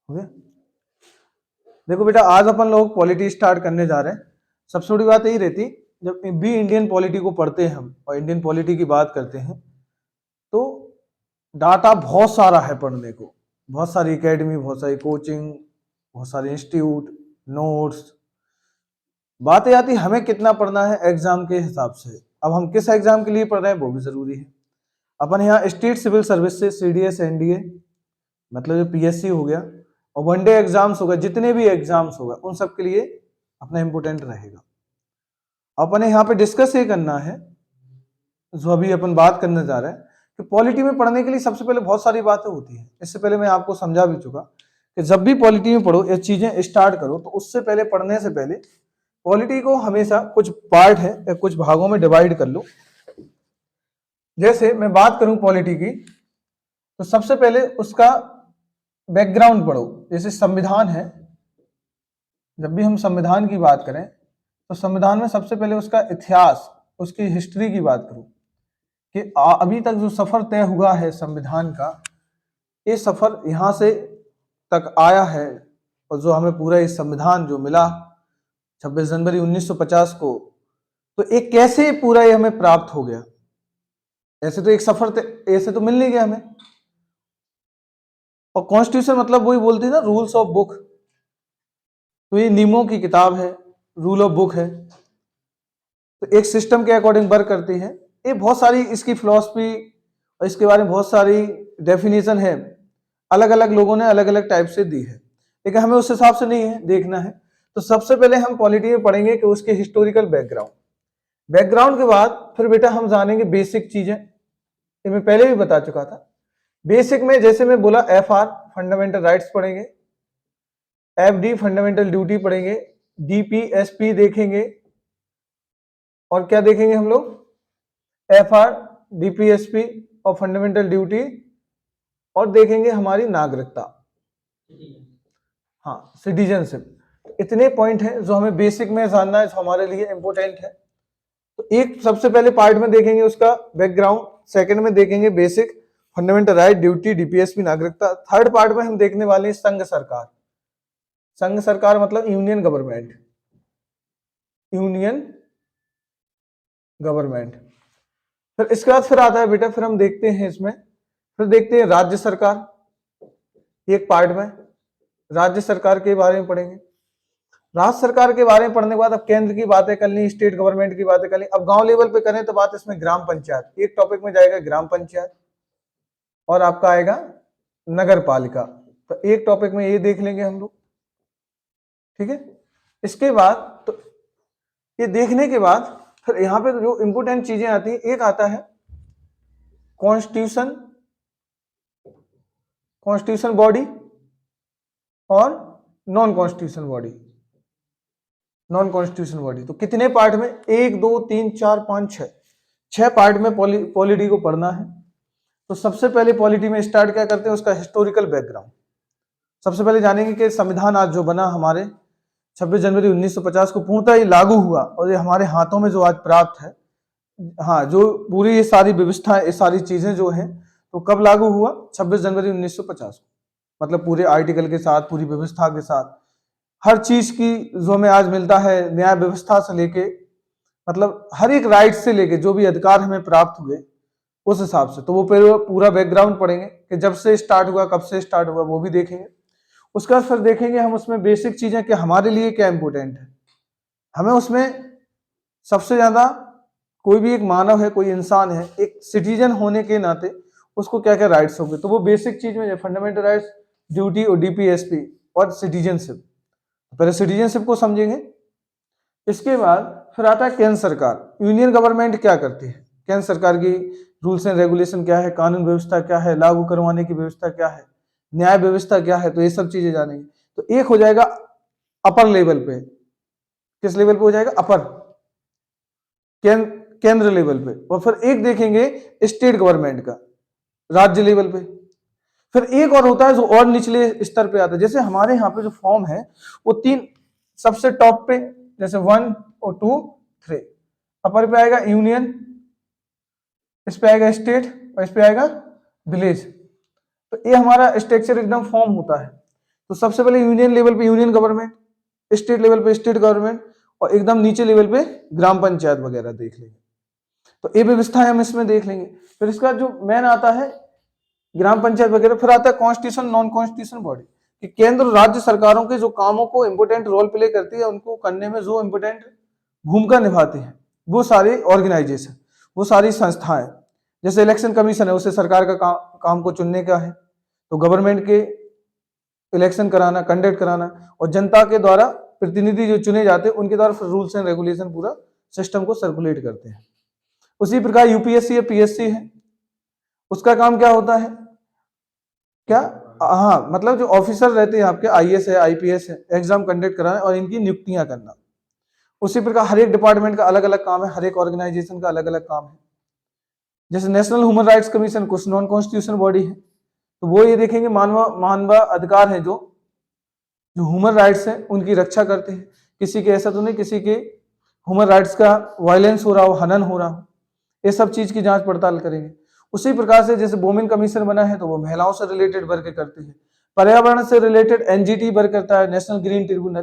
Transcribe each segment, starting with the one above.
हो गया। देखो बेटा, आज अपन लोग पॉलिटी स्टार्ट करने जा रहे हैं। सबसे बड़ी बात यही रहती, जब भी इंडियन पॉलिटी को पढ़ते हैं हम और इंडियन पॉलिटी की बात करते हैं तो डाटा बहुत सारा है पढ़ने को, बहुत सारी एकेडमी, बहुत सारी कोचिंग, बहुत सारे इंस्टीट्यूट, नोट्स। बात ये आती हमें कितना पढ़ना है एग्जाम के हिसाब से। अब हम किस एग्जाम के लिए पढ़ रहे हैं वो भी जरूरी है। अपन यहाँ स्टेट सिविल सर्विस से सीडीएस, एनडीए, मतलब जो पीएससी हो गया, और वनडे एग्जाम्स होगा, जितने भी एग्जाम्स होगा उन सब के लिए अपना इंपोर्टेंट रहेगा। अपन यहाँ पे डिस्कस ये करना है, जो अभी अपन बात करने जा रहे हैं, कि पॉलिटी में पढ़ने के लिए सबसे पहले बहुत सारी बातें होती हैं। इससे पहले मैं आपको समझा भी चुका कि जब भी पॉलिटी में पढ़ो ये चीजें स्टार्ट करो तो उससे पहले, पढ़ने से पहले पॉलिटी को हमेशा कुछ पार्ट है या कुछ भागों में डिवाइड कर लो। जैसे मैं बात करूं पॉलिटी की, तो सबसे पहले उसका बैकग्राउंड पढ़ो। जैसे संविधान है, जब भी हम संविधान की बात करें तो संविधान में सबसे पहले उसका इतिहास, उसकी हिस्ट्री की बात करो कि अभी तक जो सफर तय हुआ है संविधान का, ये सफर यहाँ से तक आया है, और जो हमें पूरा ये संविधान जो मिला 26 जनवरी 1950 को, तो एक कैसे पूरा ये हमें प्राप्त हो गया। ऐसे तो एक सफर ऐसे तो मिल नहीं गया हमें। और कॉन्स्टिट्यूशन मतलब वही बोलती है ना, रूल्स ऑफ बुक, तो ये नियमों की किताब है, रूल ऑफ बुक है, तो एक सिस्टम के अकॉर्डिंग वर्क करती है। ये बहुत सारी इसकी फिलॉसफी और इसके बारे में बहुत सारी डेफिनेशन है, अलग अलग लोगों ने अलग अलग टाइप से दी है, लेकिन हमें उस हिसाब से नहीं है देखना है। तो सबसे पहले हम पॉलिटी में पढ़ेंगे कि उसके हिस्टोरिकल बैकग्राउंड, बैकग्राउंड के बाद फिर बेटा हम जानेंगे बेसिक चीजें, ये मैं पहले भी बता चुका था। बेसिक में जैसे मैं बोला, FR फंडामेंटल राइट्स पढ़ेंगे, FD फंडामेंटल ड्यूटी पढ़ेंगे, DPSP देखेंगे, और क्या देखेंगे हम लोग, FR, DPSP और फंडामेंटल ड्यूटी, और देखेंगे हमारी नागरिकता, हाँ सिटीजनशिप। इतने पॉइंट हैं जो हमें बेसिक में जानना है, जो हमारे लिए इंपॉर्टेंट है। तो एक सबसे पहले पार्ट में देखेंगे उसका बैकग्राउंड, सेकंड में देखेंगे basic, fundamental right, duty, DPSP, नागरिकता। थर्ड पार्ट में हम देखने वाले हैं संघ सरकार। संघ सरकार मतलब यूनियन गवर्नमेंट, यूनियन गवर्नमेंट। फिर इसके बाद फिर आता है बेटा, फिर हम देखते हैं इसमें, फिर देखते हैं राज्य सरकार, एक पार्ट में राज्य सरकार के बारे में पढ़ेंगे। राज्य सरकार के बारे में पढ़ने के बाद अब केंद्र की बातें कर ली, स्टेट गवर्नमेंट की बातें कर ली। अब गांव लेवल पे करें तो बात इसमें ग्राम पंचायत, एक टॉपिक में जाएगा ग्राम पंचायत, और आपका आएगा नगर पालिका, तो एक टॉपिक में ये देख लेंगे हम लोग, ठीक है। इसके बाद तो ये देखने के बाद फिर यहाँ पे जो इंपोर्टेंट चीजें आती है, एक आता है कॉन्स्टिट्यूशन, कॉन्स्टिट्यूशन बॉडी और non constitution body. Non constitution body तो कितने पार्ट में, 1 2 3 4 5 6, 6 पार्ट में पॉलिटी को पढ़ना है। तो सबसे पहले पॉलिटी में स्टार्ट क्या करते हैं, उसका हिस्टोरिकल बैकग्राउंड। सबसे पहले जानेंगे कि संविधान आज जो बना हमारे 26 जनवरी 1950 को पूर्णतः ये लागू हुआ, और ये हमारे हाथों में जो आज प्राप्त है, हाँ, जो पूरी ये सारी व्यवस्था, ये सारी चीजें जो हैं, तो कब लागू हुआ, 26 जनवरी 1950 को, मतलब पूरे आर्टिकल के साथ, पूरी व्यवस्था के साथ, हर चीज की जो हमें आज मिलता है, न्याय व्यवस्था से लेके, मतलब हर एक राइट से लेके जो भी अधिकार हमें प्राप्त हुए उस हिसाब से। तो वो पूरा बैकग्राउंड पढ़ेंगे कि जब से स्टार्ट हुआ, कब से स्टार्ट हुआ, वो भी देखेंगे। उसके बाद फिर देखेंगे हम उसमें बेसिक चीजें कि हमारे लिए क्या इंपॉर्टेंट है। हमें उसमें सबसे ज्यादा, कोई भी एक मानव है, कोई इंसान है, एक सिटीजन होने के नाते उसको क्या क्या राइट्स होंगे, तो वो बेसिक चीज में फंडामेंटल राइट्स, ड्यूटी और DPSP और सिटीजनशिप। पहले सिटीजनशिप को समझेंगे। इसके बाद फिर आता है केंद्र सरकार, यूनियन गवर्नमेंट क्या करती है, केंद्र सरकार की रूल्स एंड रेगुलेशन क्या है, कानून व्यवस्था क्या है, लागू करवाने की व्यवस्था क्या है, न्याय व्यवस्था क्या है, तो ये सब चीजें जानेंगे। तो एक हो जाएगा अपर लेवल पे, किस लेवल पे हो जाएगा, अपर केंद्र लेवल पे, और फिर एक देखेंगे स्टेट गवर्नमेंट का, राज्य लेवल पे। फिर एक और होता है जो और निचले स्तर पे आता है। जैसे हमारे यहाँ पे जो फॉर्म है वो 3, सबसे टॉप पे जैसे 1 और 2 3, अपर पे आएगा यूनियन, इस पे आएगा स्टेट, और इस पे आएगा विलेज। तो ये हमारा स्ट्रक्चर एकदम फॉर्म होता है। तो सबसे पहले यूनियन लेवल पे यूनियन गवर्नमेंट, स्टेट लेवल पे स्टेट गवर्नमेंट, और एकदम नीचे लेवल पे ग्राम पंचायत वगैरह देख लेंगे। तो ये व्यवस्थाएं हम इसमें देख लेंगे। फिर इसका जो मेन आता है ग्राम पंचायत वगैरह, फिर आता है कॉन्स्टिट्यूशन नॉन कॉन्स्टिट्यूशन बॉडी, कि केंद्र और राज्य सरकारों के जो कामों को इंपोर्टेंट रोल प्ले करती है, उनको करने में जो इंपोर्टेंट भूमिका निभाती है, वो सारी ऑर्गेनाइजेशन, वो सारी संस्थाएं। जैसे इलेक्शन कमीशन है, उसे सरकार का काम को चुनने का है, तो गवर्नमेंट के इलेक्शन कराना, कंडक्ट कराना, और जनता के द्वारा प्रतिनिधि जो चुने जाते हैं उनके द्वारा रूल्स एंड रेगुलेशन पूरा सिस्टम को सर्कुलेट करते हैं। उसी प्रकार यूपीएससी या पीएससी है, उसका काम क्या होता है, क्या, हाँ, मतलब जो ऑफिसर रहते हैं आपके, आईएएस है, आईपीएस है, एग्जाम कंडक्ट कराना और इनकी नियुक्तियां करना। उसी प्रकार हर एक डिपार्टमेंट का अलग अलग काम है, हर एक ऑर्गेनाइजेशन का अलग अलग काम है। जैसे नेशनल ह्यूमन राइट्स कमीशन कुछ नॉन कॉन्स्टिट्यूशन बॉडी है, तो वो ये देखेंगे मानव अधिकार है, जो ह्यूमन राइट्स है उनकी रक्षा करते हैं। किसी के ऐसा तो नहीं किसी के ह्यूमन राइट्स का वायलेंस हो रहा हो, हनन हो रहा हो, ये सब चीज की जांच पड़ताल करेंगे। उसी प्रकार से जैसे वुमेन कमीशन बना है, तो वो महिलाओं से रिलेटेड वर्क करते हैं। पर्यावरण से रिलेटेड एनजीटी वर्क करता है, नेशनल ग्रीन ट्रिब्यूनल।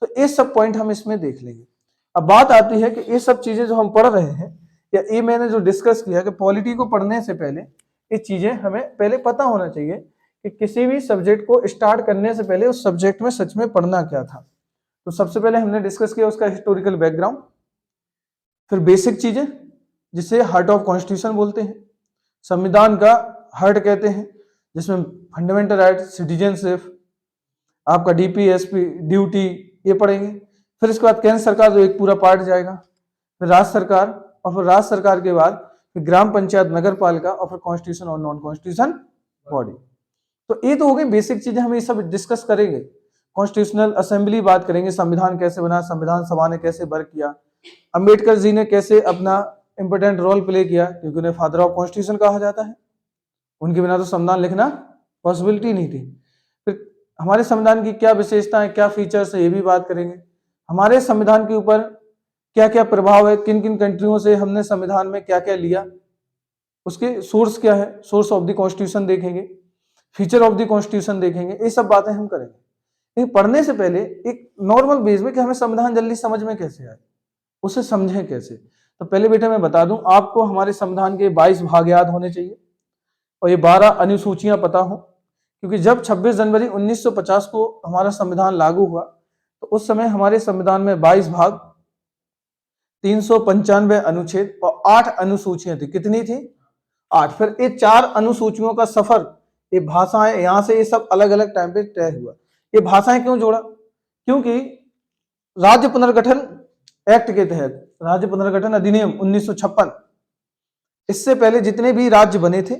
तो ये सब पॉइंट हम इसमें देख लेंगे। अब बात आती है कि ये सब चीजें जो हम पढ़ रहे हैं, या ये मैंने जो डिस्कस किया कि पॉलिटी को पढ़ने से पहले ये चीजें हमें पहले पता होना चाहिए कि किसी भी सब्जेक्ट को स्टार्ट करने से पहले उस सब्जेक्ट में सच में पढ़ना क्या था। तो सबसे पहले हमने डिस्कस किया उसका हिस्टोरिकल बैकग्राउंड, फिर बेसिक चीजें जिसे हार्ट ऑफ कॉन्स्टिट्यूशन बोलते हैं, संविधान का हार्ट कहते हैं, जिसमें फंडामेंटल राइट, सिटीजनशिप, आपका डीपीएसपी, ड्यूटी, ये पढ़ेंगे। फिर इसके बाद केंद्र सरकार जो एक पूरा पार्ट जाएगा, फिर राज्य सरकार, और फिर राज्य सरकार के बाद फिर ग्राम पंचायत, नगर पालिका, और फिर कॉन्स्टिट्यूशन और नॉन कॉन्स्टिट्यूशन बॉडी। तो ये तो हो गई बेसिक चीजें, हम ये सब डिस्कस करेंगे। कॉन्स्टिट्यूशनल असेंबली बात करेंगे, संविधान कैसे बना, संविधान सभा ने कैसे वर्क किया, अंबेडकर जी ने कैसे अपना इंपोर्टेंट रोल प्ले किया, क्योंकि उन्हें फादर ऑफ कॉन्स्टिट्यूशन कहा जाता है। उनके बिना तो संविधान लिखना पॉसिबिलिटी नहीं थी। फिर हमारे संविधान की क्या विशेषताएं, क्या फीचर्स है, ये भी बात करेंगे। हमारे संविधान के ऊपर क्या क्या प्रभाव है, किन किन कंट्रियों से हमने संविधान में क्या क्या लिया, उसके सोर्स क्या है, सोर्स ऑफ द कॉन्स्टिट्यूशन देखेंगे, फीचर ऑफ द कॉन्स्टिट्यूशन देखेंगे। ये सब बातें हम करेंगे। लेकिन पढ़ने से पहले एक नॉर्मल बेस में कि हमें संविधान जल्दी समझ में कैसे आए, उसे समझें कैसे। तो पहले बेटा मैं बता दूं आपको, हमारे संविधान के 22 भाग याद होने चाहिए और ये 12 अनुसूचियां पता हो, क्योंकि जब 26 जनवरी 1950 को हमारा संविधान लागू हुआ, तो उस समय हमारे संविधान में 22 भाग, 395 अनुच्छेद और 8 अनुसूचियां थी। कितनी थी? 8। फिर ये 4 अनुसूचियों का सफर, ये भाषाएं, यहां से ये सब अलग अलग टाइम पे तय हुआ। ये भाषाएं क्यों जोड़ा? क्योंकि राज्य पुनर्गठन एक्ट के तहत, राज्य पुनर्गठन अधिनियम 1956, इससे पहले जितने भी राज्य बने थे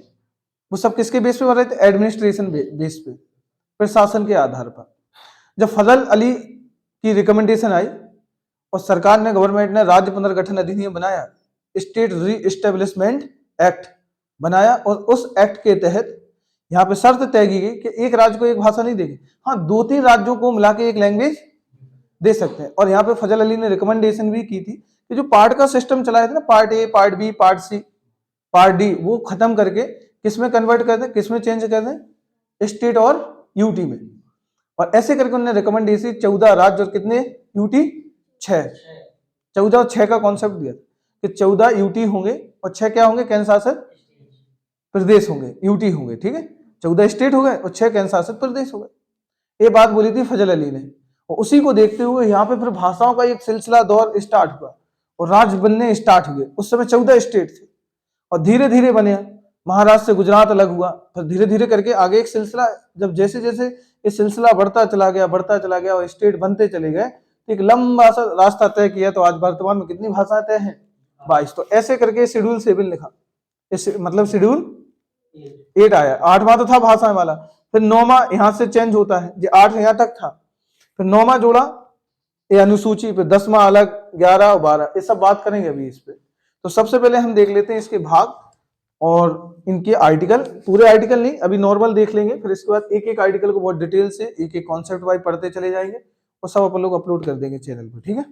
वो सब किसके बेस पे बन रहे थे? एडमिनिस्ट्रेशन बेस पे, प्रशासन के आधार पर। जब फजल अली की रिकमेंडेशन आई और सरकार ने, गवर्नमेंट ने राज्य पुनर्गठन अधिनियम बनाया, स्टेट री एस्टेब्लिशमेंट एक्ट बनाया, और उस एक्ट के तहत यहाँ पे शर्त तय की गई कि एक राज्य को एक भाषा नहीं देगी, हाँ 2-3 राज्यों को मिला के एक लैंग्वेज दे सकते हैं। और यहाँ पे फजल अली ने रिकमेंडेशन भी की थी कि जो पार्ट का सिस्टम चलाया था ना, part A, part B, part C, part D, वो खत्म करके किसमें कन्वर्ट कर दें, किसमें चेंज कर दें? स्टेट और यूटी में। और ऐसे करके उन्होंने रिकमेंडेशन 14 राज्य और कितने यूटी? 6। 14 और 6 का कॉन्सेप्ट दिया कि 14 यूटी होंगे और 6 क्या होंगे? केंद्र शासित प्रदेश होंगे, यूटी होंगे, ठीक है। 14 स्टेट हो गए और 6 केंद्र शासित प्रदेश हो गए। ये बात बोली थी फजल अली ने, और उसी को देखते हुए यहाँ पे फिर भाषाओं का एक सिलसिला दौर स्टार्ट हुआ और राज्य बनने स्टार्ट हुए। उस समय 14 स्टेट थे और धीरे धीरे बने। महाराष्ट्र से गुजरात अलग हुआ, फिर धीरे धीरे करके आगे एक सिलसिला, जब जैसे जैसे ये सिलसिला बढ़ता चला गया और स्टेट बनते चले गए, एक लंबा सा रास्ता तय किया। तो आज वर्तमान में कितनी भाषाएं तय हैं? 22। तो ऐसे करके शेड्यूल 7 लिखा, मतलब शेड्यूल 8 आया। 8वां तो था भाषाएं वाला, फिर 9वां यहाँ से चेंज होता है, जो 8 यहाँ तक था, फिर 9वां जोड़ा ये अनुसूची, फिर 10वां अलग, 11 और 12, ये सब बात करेंगे अभी इस पे। तो सबसे पहले हम देख लेते हैं इसके भाग और इनके आर्टिकल, पूरे आर्टिकल नहीं, अभी नॉर्मल देख लेंगे, फिर इसके बाद एक एक आर्टिकल को बहुत डिटेल से एक एक कॉन्सेप्ट वाइज पढ़ते चले जाएंगे और सब अपन लोग अपलोड कर देंगे चैनल पर, ठीक है।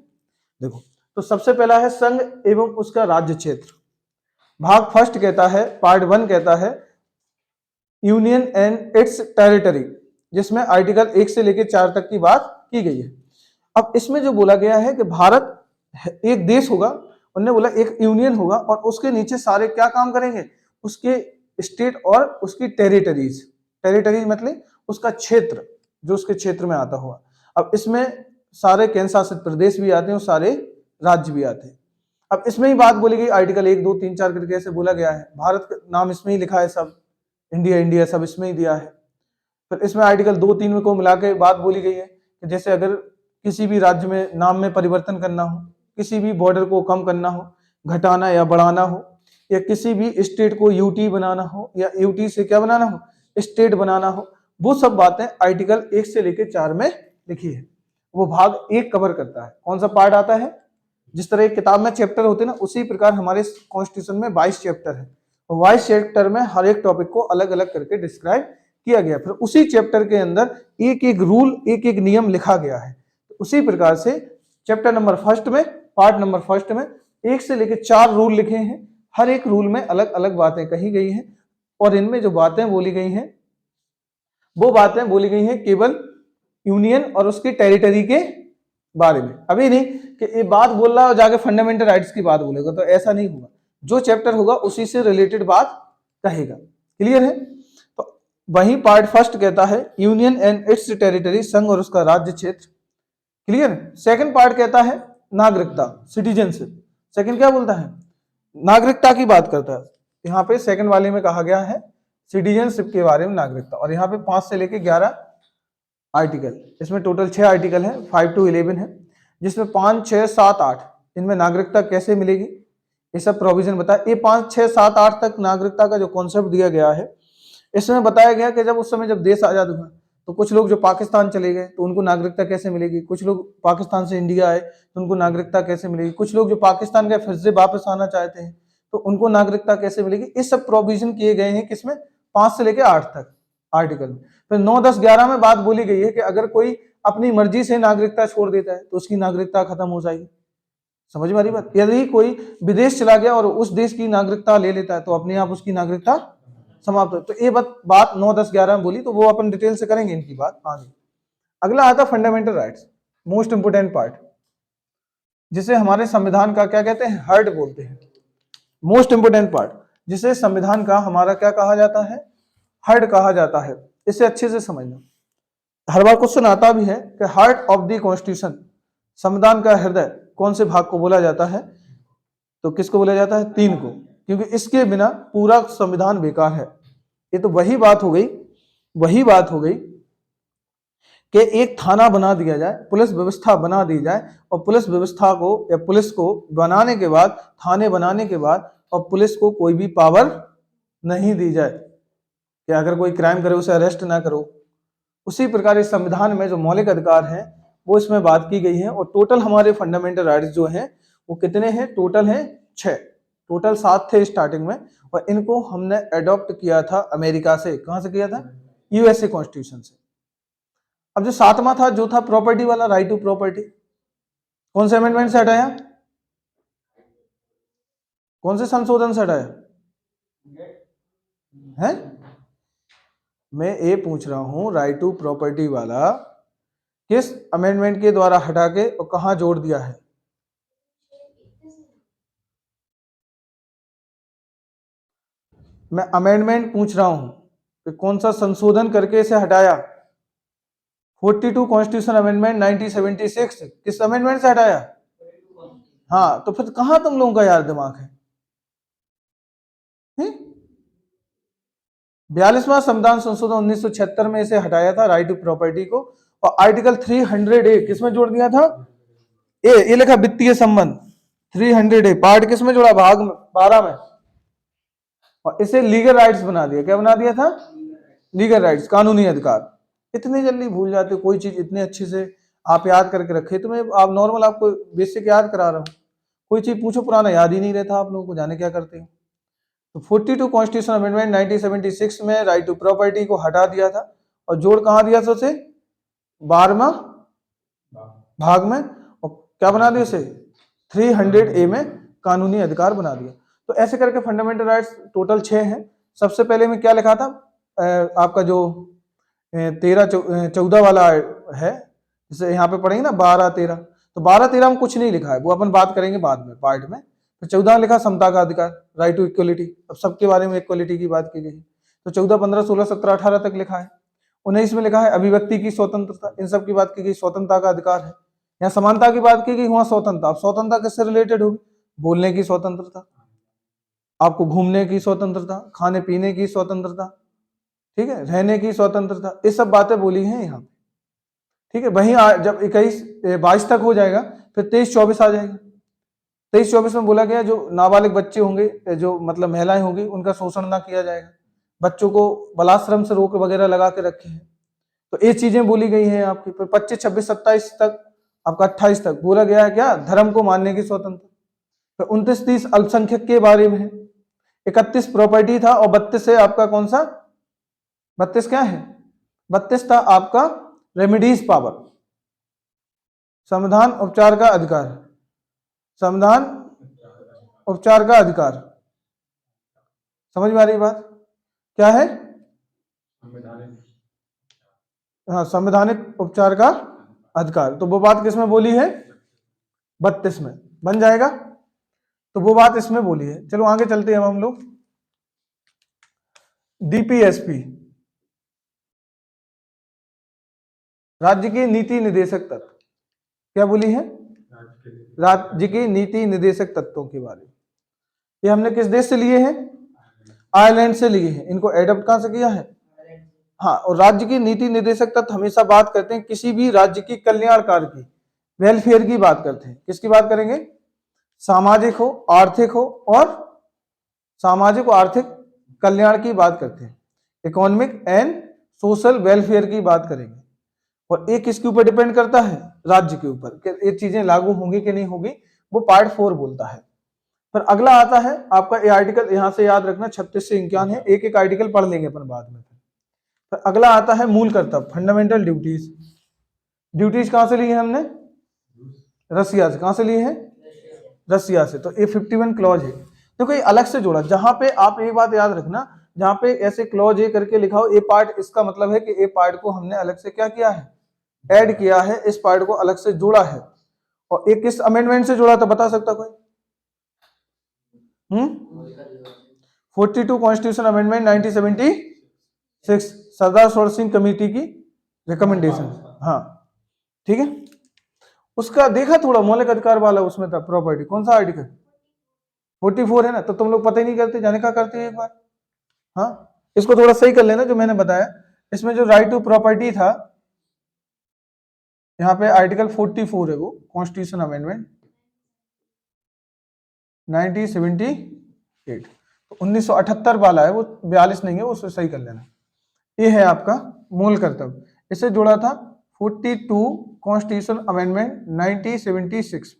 देखो, तो सबसे पहला है संघ एवं उसका राज्य क्षेत्र। भाग फर्स्ट कहता है, पार्ट 1 कहता है यूनियन एंड इट्स टेरिटरी, जिसमें आर्टिकल 1 से लेकर 4 तक की बात की गई है। अब इसमें जो बोला गया है कि भारत एक देश होगा, उन्होंने बोला एक यूनियन होगा और उसके नीचे सारे क्या काम करेंगे, उसके स्टेट और उसकी टेरिटरीज, टेरिटरीज मतलब उसका क्षेत्र, जो उसके क्षेत्र में आता हुआ। अब इसमें सारे केंद्र शासित प्रदेश भी आते हैं और सारे राज्य भी आते हैं। अब इसमें ही बात बोली गई, आर्टिकल 1 2 3 4 करके ऐसे बोला गया है, भारत का नाम इसमें ही लिखा है, सब इंडिया इंडिया सब इसमें ही दिया है। फिर इसमें आर्टिकल 2 3 को मिला के बात बोली गई है कि जैसे अगर किसी भी राज्य में नाम में परिवर्तन करना हो, किसी भी बॉर्डर को कम करना हो, घटाना या बढ़ाना हो, या किसी भी स्टेट को यूटी बनाना हो या यूटी से क्या बनाना हो, स्टेट बनाना हो, वो सब बातें आर्टिकल 1 से लेकर 4 में लिखी है। वो भाग 1 कवर करता है। कौन सा पार्ट आता है, जिस तरह एक किताब में चैप्टर होते हैं ना, उसी प्रकार हमारे कॉन्स्टिट्यूशन में 22 चैप्टर है। 22 चैप्टर में हर एक टॉपिक को अलग अलग करके डिस्क्राइब किया गया, फिर उसी चैप्टर के अंदर एक एक रूल, एक एक नियम लिखा गया है। उसी प्रकार से चैप्टर नंबर फर्स्ट में, पार्ट नंबर फर्स्ट में 1 से लेकर 4 रूल लिखे हैं। हर एक रूल में अलग अलग बातें कही गई हैं और इनमें जो बातें बोली गई हैं वो बातें बोली गई हैं केवल यूनियन और उसकी टेरिटरी के बारे में। अभी नहीं कि ये बात बोल रहा है और जाके फंडामेंटल राइट्स की बात बोलेगा, तो ऐसा नहीं होगा। जो चैप्टर होगा उसी से रिलेटेड बात कहेगा। क्लियर है? तो वही पार्ट फर्स्ट कहता है यूनियन एंड इट्स टेरिटरी, संघ और उसका राज्य क्षेत्र। क्लियर है? सेकंड पार्ट कहता है नागरिकता, सिटीजनशिप। सेकंड क्या बोलता है, नागरिकता की बात करता है। यहाँ पे सेकंड वाले में कहा गया है सिटीजनशिप के बारे में, नागरिकता। और यहाँ पे 5 से लेके 11 आर्टिकल, इसमें टोटल 6 आर्टिकल है, 5 to 11 है, जिसमें 5 6 7 8 इनमें नागरिकता कैसे मिलेगी ये सब प्रोविजन बताया। ये 5 6 7 8 तक नागरिकता का जो कॉन्सेप्ट दिया गया है, इसमें बताया गया कि जब उस समय जब देश आजाद हुआ तो कुछ लोग जो पाकिस्तान चले गए तो उनको नागरिकता कैसे मिलेगी, कुछ लोग पाकिस्तान से इंडिया आए तो उनको नागरिकता कैसे मिलेगी, कुछ लोग जो पाकिस्तान गए फिर से वापस आना चाहते हैं तो उनको नागरिकता कैसे मिलेगी। ये सब प्रोविजन किए गए हैं किसमें, 5 से लेकर 8 तक आर्टिकल में। फिर 9 10 11 में बात बोली गई है कि अगर कोई अपनी मर्जी से नागरिकता छोड़ देता है तो उसकी नागरिकता खत्म हो जाएगी। समझ में आ रही बात? यदि कोई विदेश चला गया और उस देश की नागरिकता ले लेता है तो अपने आप उसकी नागरिकता समाप्त हो। तो ये बात 9 10 11 में बोली, तो वो अपन डिटेल से करेंगे इनकी बात आगे। अगला आता fundamental rights, most important part, जिसे हमारे संविधान का क्या कहते हैं, हार्ट बोलते हैं। मोस्ट इंपोर्टेंट पार्ट जिसे संविधान का हमारा क्या कहा जाता है, हार्ट कहा जाता है। इसे अच्छे से समझना, हर बार क्वेश्चन आता भी है कि हार्ट ऑफ द कॉन्स्टिट्यूशन, संविधान का हृदय कौन से भाग को बोला जाता है, तो किसको बोला जाता है, 3 को, क्योंकि इसके बिना पूरा संविधान बेकार है। ये तो वही बात हो गई कि एक थाना बना दिया जाए, पुलिस व्यवस्था बना दी जाए और पुलिस व्यवस्था को या पुलिस को बनाने के बाद, थाने बनाने के बाद, और पुलिस को कोई भी पावर नहीं दी जाए कि अगर कोई क्राइम करे उसे अरेस्ट ना करो। उसी प्रकार इस संविधान में जो मौलिक अधिकार हैं वो इसमें बात की गई है। और टोटल हमारे फंडामेंटल राइट्स जो हैं वो कितने हैं, टोटल हैं 6। टोटल 7 थे स्टार्टिंग में, और इनको हमने अडॉप्ट किया था अमेरिका से। कहां से किया था, यूएसए कॉन्स्टिट्यूशन से। अब जो 7वां था जो था प्रॉपर्टी वाला, राइट टू प्रॉपर्टी, कौन से अमेंडमेंट से हटाया, कौन से संशोधन से हटाया है? मैं ये पूछ रहा हूं राइट टू प्रॉपर्टी वाला किस अमेंडमेंट के द्वारा हटा के और कहां जोड़ दिया है? मैं अमेंडमेंट पूछ रहा हूं कि कौन सा संशोधन करके इसे हटाया। 42 कॉन्स्टिट्यूशन अमेंडमेंट 1976 किस अमेंडमेंट से हटाया? हाँ, तो फिर कहां तुम लोगों का यार दिमाग है? 42वां संविधान संशोधन 1976 में इसे हटाया था, राइट टू प्रॉपर्टी को। और आर्टिकल 300A किसमें जोड़ दिया था? ये लिखा वित्तीय संबंध 300A पार्ट किसमें जोड़ा, भाग 12 में। और इसे लीगल राइट्स बना दिया। क्या बना दिया था? लीगल राइट्स, कानूनी अधिकार। इतनी जल्दी भूल जाते हो कोई चीज इतने अच्छे से आप याद करके रखे। तो मैं आप नॉर्मल आपको बेसिक याद करा रहा हूँ, कोई चीज पूछो पुराना याद ही नहीं रहता आप लोगों को, जाने क्या करते हो। तो 42 कॉन्स्टिट्यूशन अमेंडमेंट 1976 में राइट टू प्रॉपर्टी को हटा दिया था और जोड़ कहां दिया था उसे? 12वां भाग में। और क्या बना दिया उसे? 300A में कानूनी अधिकार बना दिया। तो ऐसे करके फंडामेंटल राइट्स टोटल 6 हैं। सबसे पहले में क्या लिखा था आपका जो 13 14 वाला है, जैसे यहाँ पे पढ़ेंगे ना 12 13, तो 12 13 में कुछ नहीं लिखा है, वो अपन बात करेंगे बाद में पार्ट में। तो 14 लिखा समता का अधिकार, राइट टू इक्वलिटी, अब सबके बारे में इक्वलिटी की बात की गई। तो 14 15 16 17 18 तक लिखा है। 19 में लिखा है अभिव्यक्ति की स्वतंत्रता, इन सब की बात की गई, स्वतंत्रता का अधिकार है। यहाँ समानता की बात की गई, वहां स्वतंत्रता। अब स्वतंत्रता किससे रिलेटेड होगी? बोलने की स्वतंत्रता, आपको घूमने की स्वतंत्रता, खाने पीने की स्वतंत्रता, ठीक है, रहने की स्वतंत्रता, ये सब बातें बोली हैं यहाँ पे, ठीक है। वहीं जब 21 22 तक हो जाएगा, फिर 23 24 आ जाएगा। 23 24 में बोला गया जो नाबालिग बच्चे होंगे, जो मतलब महिलाएं होंगी, उनका शोषण ना किया जाएगा, बच्चों को बलाश्रम से रोक वगैरह लगा के रखे हैं। तो ये चीजें बोली गई हैं आपकी। फिर 25 26 27 तक, आपका 28 तक बोला गया है क्या? धर्म को मानने की स्वतंत्रता। फिर 29 30 अल्पसंख्यक के बारे में है। 31 प्रॉपर्टी था, और 32 है आपका कौन सा? 32 क्या है? 32 था आपका रेमिडीज पावर, संविधान उपचार का अधिकार, संविधान उपचार का अधिकार। समझ में आ रही बात? क्या है? हाँ, संवैधानिक उपचार का अधिकार। तो वो बात किसमें बोली है? 32 में बन जाएगा, तो वो बात इसमें बोली है। चलो आगे चलते हैं हम लोग। डीपीएसपी, राज्य की नीति निदेशक तत्व, क्या बोली है? राज्य की नीति निदेशक तत्वों के बारे में। ये हमने किस देश से लिए हैं? आयरलैंड से लिए हैं। इनको एडॉप्ट कहां से किया है? हाँ, और राज्य की नीति निदेशक तत्व हमेशा बात करते हैं किसी भी राज्य की कल्याणकार की, वेलफेयर की बात करते हैं। किसकी बात करेंगे? सामाजिक हो, आर्थिक हो, और सामाजिक और आर्थिक कल्याण की बात करते हैं, इकोनॉमिक एंड सोशल वेलफेयर की बात करेंगे। और एक किसके ऊपर डिपेंड करता है? राज्य के ऊपर, कि ये चीजें लागू होंगी कि नहीं होगी, वो पार्ट 4 बोलता है। फिर अगला आता है आपका ये आर्टिकल, यहां से याद रखना 36 से 51 है, एक एक आर्टिकल पढ़ लेंगे अपन बाद में। फिर अगला आता है मूल कर्तव्य, फंडामेंटल ड्यूटीज। ड्यूटीज कहां से ली है हमने? रसिया से। कहां से ली है? रसिया से। तो ये 51 क्लॉज है। देखो ये अलग से जोड़ा, जहां पे आप एक बात याद रखना, जहां पे ऐसे क्लॉज ए करके लिखा हो ए पार्ट, इसका मतलब है कि ए पार्ट को हमने अलग से क्या किया है? ऐड किया है, इस पार्ट को अलग से जोड़ा है। और एक किस अमेंडमेंट से जोड़ा था, बता सकता कोई? 42 constitution amendment 1976, Sardar Sarovar Singh committee की रिकमेंडेशन। हाँ, ठीक है। उसका देखा थोड़ा मौलिक अधिकार वाला उसमें था, प्रॉपर्टी। कौन सा आर्टिकल? 44 है ना। तो तुम लोग पता ही नहीं करते, जाने का करते हैं एक बार। हाँ, इसको थोड़ा सही कर लेना जो मैंने बताया। इसमें जो राइट टू प्रॉपर्टी था, यहाँ पे आर्टिकल 44 है वो, कॉन्स्टिट्यूशन अमेंडमेंट 1978। तो 1978 वाला है वो, 42 नहीं है, उससे सही कर लेना। ये है आपका मूल कर्तव्य। इससे जुड़ा था 42 कॉन्स्टिट्यूशन अमेंडमेंट 1976,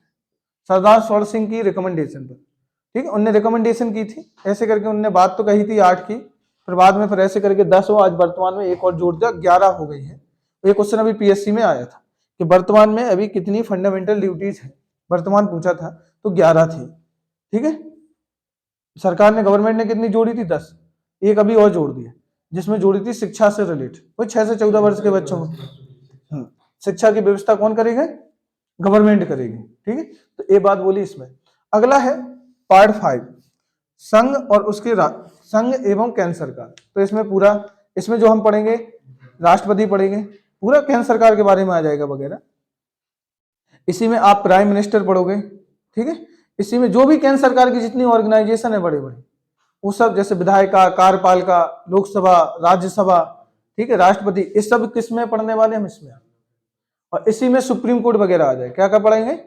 सरदार सरोवर सिंह की रिकमेंडेशन पर। ठीक है, उनने रिकमेंडेशन की थी, ऐसे करके उनने बात तो कही थी 8 की, फिर बाद में फिर ऐसे करके 10 हो, आज वर्तमान में एक और जोड़ दिया, 11 हो गई है। एक क्वेश्चन अभी पीएससी में आया था कि वर्तमान में अभी कितनी फंडामेंटल ड्यूटीज है, वर्तमान पूछा था, तो 11 थी। ठीक है, सरकार ने, गवर्नमेंट ने कितनी जोड़ी थी? 10। एक अभी और जोड़ दिया, जिसमें जोड़ी थी शिक्षा से रिलेटेड, वो 6 से 14 वर्ष के बच्चों को शिक्षा की व्यवस्था कौन करेगा? गवर्नमेंट करेगी। ठीक है, तो ये बात बोली इसमें। अगला है पार्ट 5, संघ और उसके संघ एवं केंद्र सरकार। तो इसमें पूरा, इसमें जो हम पढ़ेंगे, राष्ट्रपति पढ़ेंगे, पूरा केंद्र सरकार के बारे में आ जाएगा वगैरह। इसी में आप प्राइम मिनिस्टर पढ़ोगे। ठीक है, इसी में जो भी केंद्र सरकार की जितनी ऑर्गेनाइजेशन है बड़े बड़े, वो सब, जैसे विधायिका, कार्यपालिका, लोकसभा, राज्यसभा, ठीक है, राष्ट्रपति, इस सब किसमें पढ़ने वाले हम? इसमें। और इसी में सुप्रीम कोर्ट वगैरह आ जाए, क्या क्या पढ़ेंगे?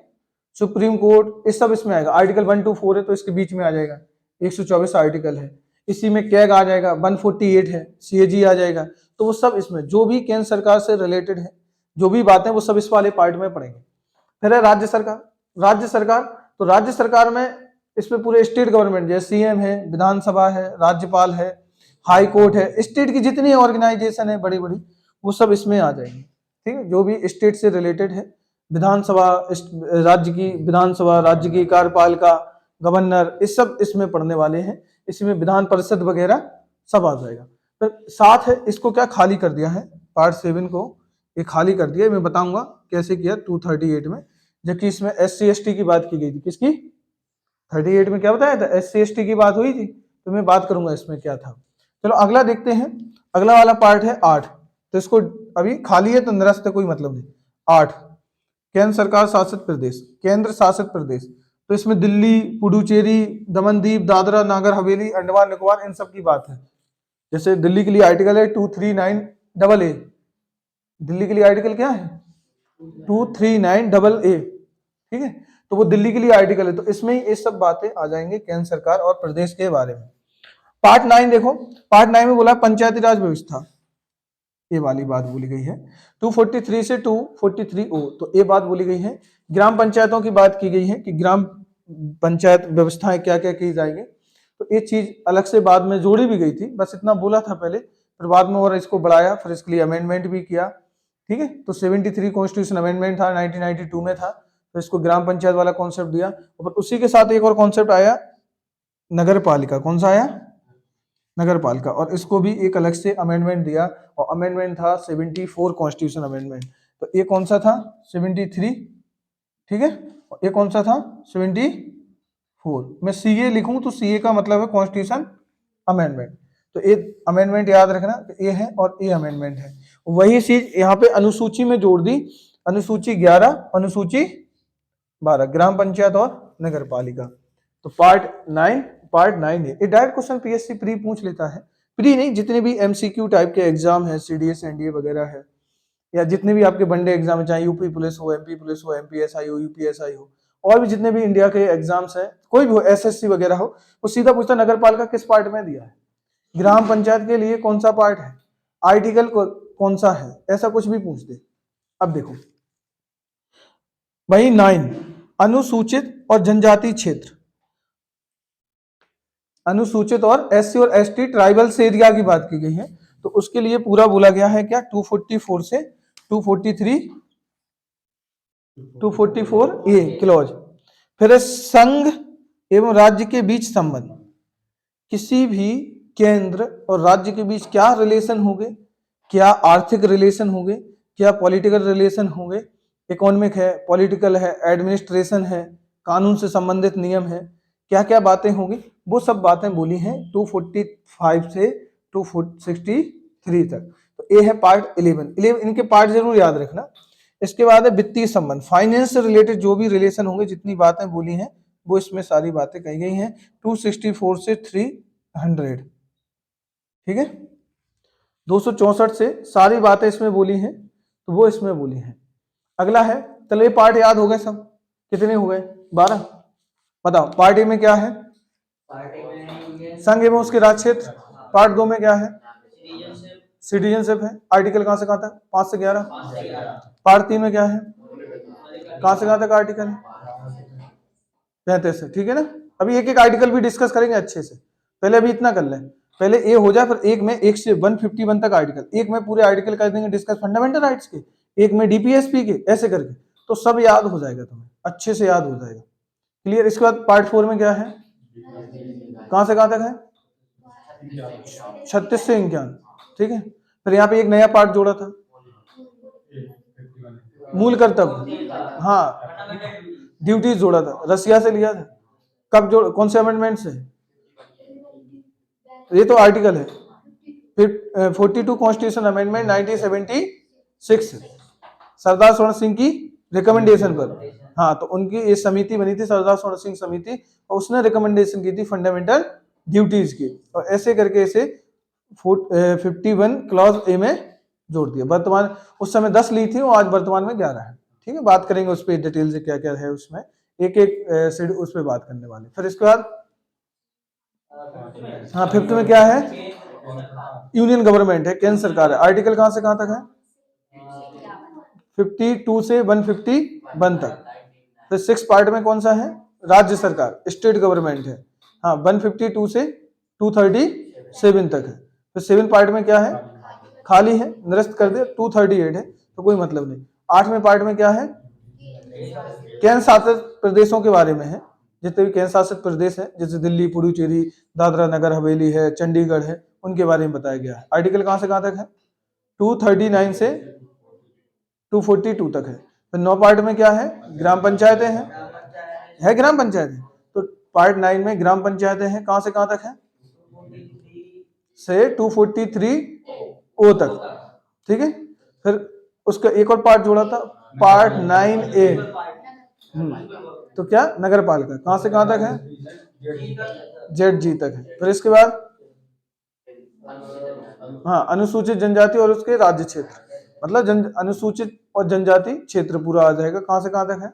सुप्रीम कोर्ट, इस सब इसमें आएगा। आर्टिकल 1 to 4 है, तो इसके बीच में आ जाएगा, 124 आर्टिकल है। इसी में कैग आ जाएगा, 148 है, सीएजी आ जाएगा। तो वो सब इसमें, जो भी केंद्र सरकार से रिलेटेड है, जो भी बातें, वो सब इस वाले पार्ट में पढ़ेंगे। फिर है राज्य सरकार। राज्य सरकार, तो राज्य सरकार में इसमें पूरे स्टेट गवर्नमेंट, जैसे सीएम है, विधानसभा है, राज्यपाल है, हाई कोर्ट है, स्टेट की जितनी ऑर्गेनाइजेशन है बड़ी बड़ी, वो सब इसमें आ जाएंगे। ठीक है, जो भी स्टेट से रिलेटेड है, विधानसभा, राज्य की विधानसभा, राज्य की कार्यपालिका, गवर्नर, इस सब इसमें पढ़ने वाले हैं। इसमें विधान परिषद वगैरह सब आ जाएगा। तो साथ है, इसको क्या खाली कर दिया है, पार्ट 7 को ये खाली कर दिया, मैं बताऊंगा कैसे किया 238 में, जबकि इसमें SC/ST की बात की गई थी। किसकी? 38 में क्या बताया था? SC/ST की बात हुई थी, तो मैं बात करूंगा इसमें क्या था। चलो अगला देखते हैं, अगला वाला पार्ट है 8, तो इसको अभी खाली है तो निरस्त है, कोई मतलब नहीं। 8 केंद्र सरकार शासित प्रदेश, केंद्र शासित प्रदेश, तो इसमें दिल्ली, पुडुचेरी, दमनदीप, दादरा नागर हवेली, अंडमान निकोबार, इन सब की बात है। जैसे दिल्ली के लिए आर्टिकल है 239AA, दिल्ली के लिए आर्टिकल क्या है? 239AA, ठीक है, तो वो दिल्ली के लिए आर्टिकल है, तो इसमें ही ये सब बातें आ जाएंगे केंद्र सरकार और प्रदेश के बारे में। पार्ट 9 देखो, पार्ट 9 में बोला पंचायती राज व्यवस्था, ये वाली बात बोली गई है 243 से 243O, तो ये बात बोली गई है। ग्राम पंचायतों की बात की गई है कि ग्राम पंचायत व्यवस्थाएं क्या क्या की जाएंगे, तो ये चीज अलग से बाद में जोड़ी भी गई थी, बस इतना बोला था पहले, फिर बाद में और इसको बढ़ाया, फिर इसके लिए अमेंडमेंट भी किया, ठीक है। तो 73 कॉन्स्टिट्यूशन अमेंडमेंट था 1992 में था, तो इसको ग्राम पंचायत वाला कॉन्सेप्ट दिया, और उसी के साथ एक और कॉन्सेप्ट आया नगर पालिका। कौन सा आया? नगर पालिका, और इसको भी एक अलग से अमेंडमेंट दिया, और अमेंडमेंट था 74 कॉन्स्टिट्यूशन अमेंडमेंट। तो ये कौन सा था? 73, ठीक है, और ये कौन सा था? 74। मैं CA लिखूं तो CA का मतलब है कॉन्स्टिट्यूशन अमेंडमेंट, तो ये अमेंडमेंट याद रखना, ये है और ये अमेंडमेंट है। वही चीज यहाँ पे अनुसूची में जोड़ दी, अनुसूची 11, अनुसूची 12, ग्राम पंचायत और नगर पालिका। तो पार्ट 9 है, ये डायरेक्ट क्वेश्चन PSC प्री पूछ लेता है, प्री नहीं, जितने भी MCQ टाइप के एग्जाम है, CDS NDA वगैरह है, या जितने भी आपके वनडे एग्जाम है, चाहे यूपी पुलिस हो, MP पुलिस हो, MPSI हो, UPSI हो, और भी जितने भी इंडिया के एग्जाम्स है, कोई भी हो, SSC वगैरह हो, वो सीधा पूछता नगर पालिका किस पार्ट में दिया है, ग्राम पंचायत के लिए कौन सा पार्ट है, आर्टिकल कौन सा है, ऐसा कुछ भी पूछ दे। अब देखो भाई 9 अनुसूचित और जनजाति क्षेत्र, अनुसूचित और SC और ST ट्राइबल्स एरिया की बात की गई है, तो उसके लिए पूरा बोला गया है क्या 244 से 244A क्लॉज। फिर संघ एवं राज्य के बीच संबंध, किसी भी केंद्र और राज्य के बीच क्या रिलेशन होंगे, क्या आर्थिक रिलेशन होंगे, क्या पॉलिटिकल रिलेशन होंगे, इकोनॉमिक है, पॉलिटिकल है, एडमिनिस्ट्रेशन है, कानून से संबंधित नियम है, क्या क्या बातें होंगी, वो सब बातें बोली हैं 245 से 263 तक। तो ये है पार्ट 11, इनके पार्ट जरूर याद रखना। इसके बाद है वित्तीय संबंध, फाइनेंस से रिलेटेड जो भी रिलेशन होंगे, जितनी बातें बोली हैं वो इसमें सारी बातें कही गई हैं 264 से 300, ठीक है, 264 से सारी बातें इसमें बोली हैं, तो वो इसमें बोली हैं। अगला है, चलो ये पार्ट याद हो गए सब, कितने हो गए? 12। बताओ पार्ट ए में क्या है? संघ एवं उसके राज्य क्षेत्र। पार्ट 2 में क्या है? सिटीजनशिप है। आर्टिकल कहां से कहां तक? 5 से 11। पार्ट 3 में क्या है? कहां से कहां तक आर्टिकल है? 35 से, ठीक है ना। अभी एक एक आर्टिकल भी डिस्कस करेंगे अच्छे से, पहले अभी इतना कर लें, पहले ये हो जाए, फिर एक में 1 से 151 तक आर्टिकल, एक में पूरे आर्टिकल कर देंगे डिस्कस फंडामेंटल राइट्स के, एक में DPSP के, ऐसे करके तो सब याद हो जाएगा, तुम्हें अच्छे से याद हो जाएगा, क्लियर। इसके बाद पार्ट 4 में क्या है? कहां से कहां तक है? 36 से 51, ठीक है। फिर यहाँ पे एक नया पार्ट जोड़ा था, मूल कर्तव्य, हाँ, ड्यूटीज जोड़ा था, रसिया से लिया था, कब जोड़, कौन से अमेंडमेंट से? ये तो आर्टिकल है, फिर 42 कॉन्स्टिट्यूशन अमेंडमेंट 1976, सरदार स्वर्ण सिंह की रिकमेंडेशन पर, हाँ, तो उनकी ये समिति बनी थी, सरदार स्वर्ण सिंह समिति, और उसने रिकमेंडेशन की थी फंडामेंटल ड्यूटीज की, और ऐसे करके इसे 51 क्लॉज ए में जोड़ दिया। वर्तमान, उस समय 10 ली थी, और आज वर्तमान में 11 है, ठीक है। बात करेंगे उस पर डिटेल से क्या क्या है उसमें, एक एक उस पर बात करने वाले। फिर इसके बाद हाँ 5th में क्या है? यूनियन गवर्नमेंट है, केंद्र सरकार है। आर्टिकल कहां से कहां तक है? 52 से 151 तक। फिर 6 पार्ट में कौन सा है? राज्य सरकार, स्टेट गवर्नमेंट है, हाँ, 152 से 237 तक है। फिर 7 पार्ट में क्या है? खाली है, निरस्त कर दे, 238 है, तो कोई मतलब नहीं। 8वें पार्ट में क्या है? केंद्र शासित प्रदेशों के बारे में है, जितने भी केंद्र शासित प्रदेश है, जैसे दिल्ली, पुडुचेरी, दादरा नगर हवेली है, चंडीगढ़ है, उनके बारे में बताया गया है। आर्टिकल कहां से कहां तक है? 239 से 242 तक है। फिर 9 पार्ट में क्या है, ग्राम पंचायतें हैं, है ग्राम पंचायतें। तो पार्ट 9 में ग्राम पंचायतें हैं, कहां से कहां तक है, से 243 ओ तक, ठीक है। फिर उसका एक और पार्ट जोड़ा था, पार्ट 9A। तो क्या, नगर पालिका कहां से कहां तक है, ZG तक है। फिर इसके बाद हाँ, अनुसूचित जनजाति और उसके राज्य क्षेत्र, मतलब अनुसूचित और जनजाति क्षेत्र पूरा आ जाएगा, कहां से कहां तक है,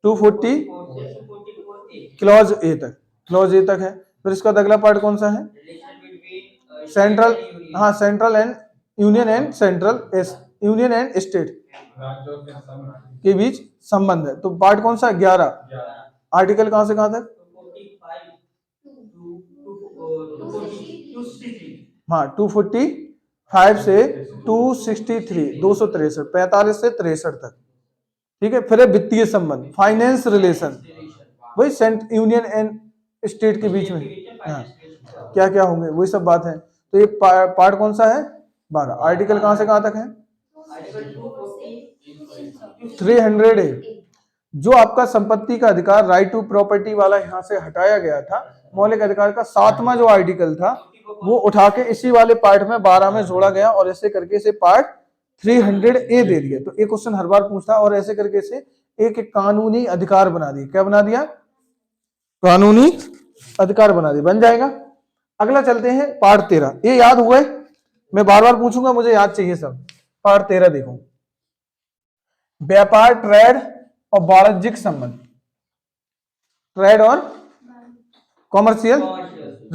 240 क्लॉज ए तक, क्लॉज ए तक है। फिर इसका अगला पार्ट कौन सा है, सेंट्रल, हाँ central and union and central union and state के बीच संबंध है। तो पार्ट कौन सा, 11। आर्टिकल कहां से कहां तक, हाँ 245 से 263, 263, 45 से 63 तक, ठीक है। फिर है वित्तीय संबंध, फाइनेंस रिलेशन, वही सेंट यूनियन एंड स्टेट के बीच में, हाँ क्या क्या होंगे वही सब बात है। तो ये पार्ट कौन सा है, 12। आर्टिकल कहां से कहां तक है, 300A। जो आपका संपत्ति का अधिकार, राइट टू प्रॉपर्टी वाला यहां से हटाया गया था, मौलिक अधिकार का 7वां जो आर्टिकल था वो उठा के इसी वाले पार्ट में 12 में जोड़ा गया, और ऐसे करके इसे पार्ट 300A दे दिया। तो एक क्वेश्चन हर बार पूछता, और ऐसे करके इसे एक कानूनी अधिकार बना दिया। क्या बना दिया, कानूनी अधिकार बना दिया, बन जाएगा। अगला चलते हैं पार्ट 13। ये याद हुआ है, मैं बार बार पूछूंगा, मुझे याद चाहिए सब। पार्ट 13 देखो, व्यापार, ट्रेड और वाणिज्यिक संबंध, ट्रेड और कॉमर्शियल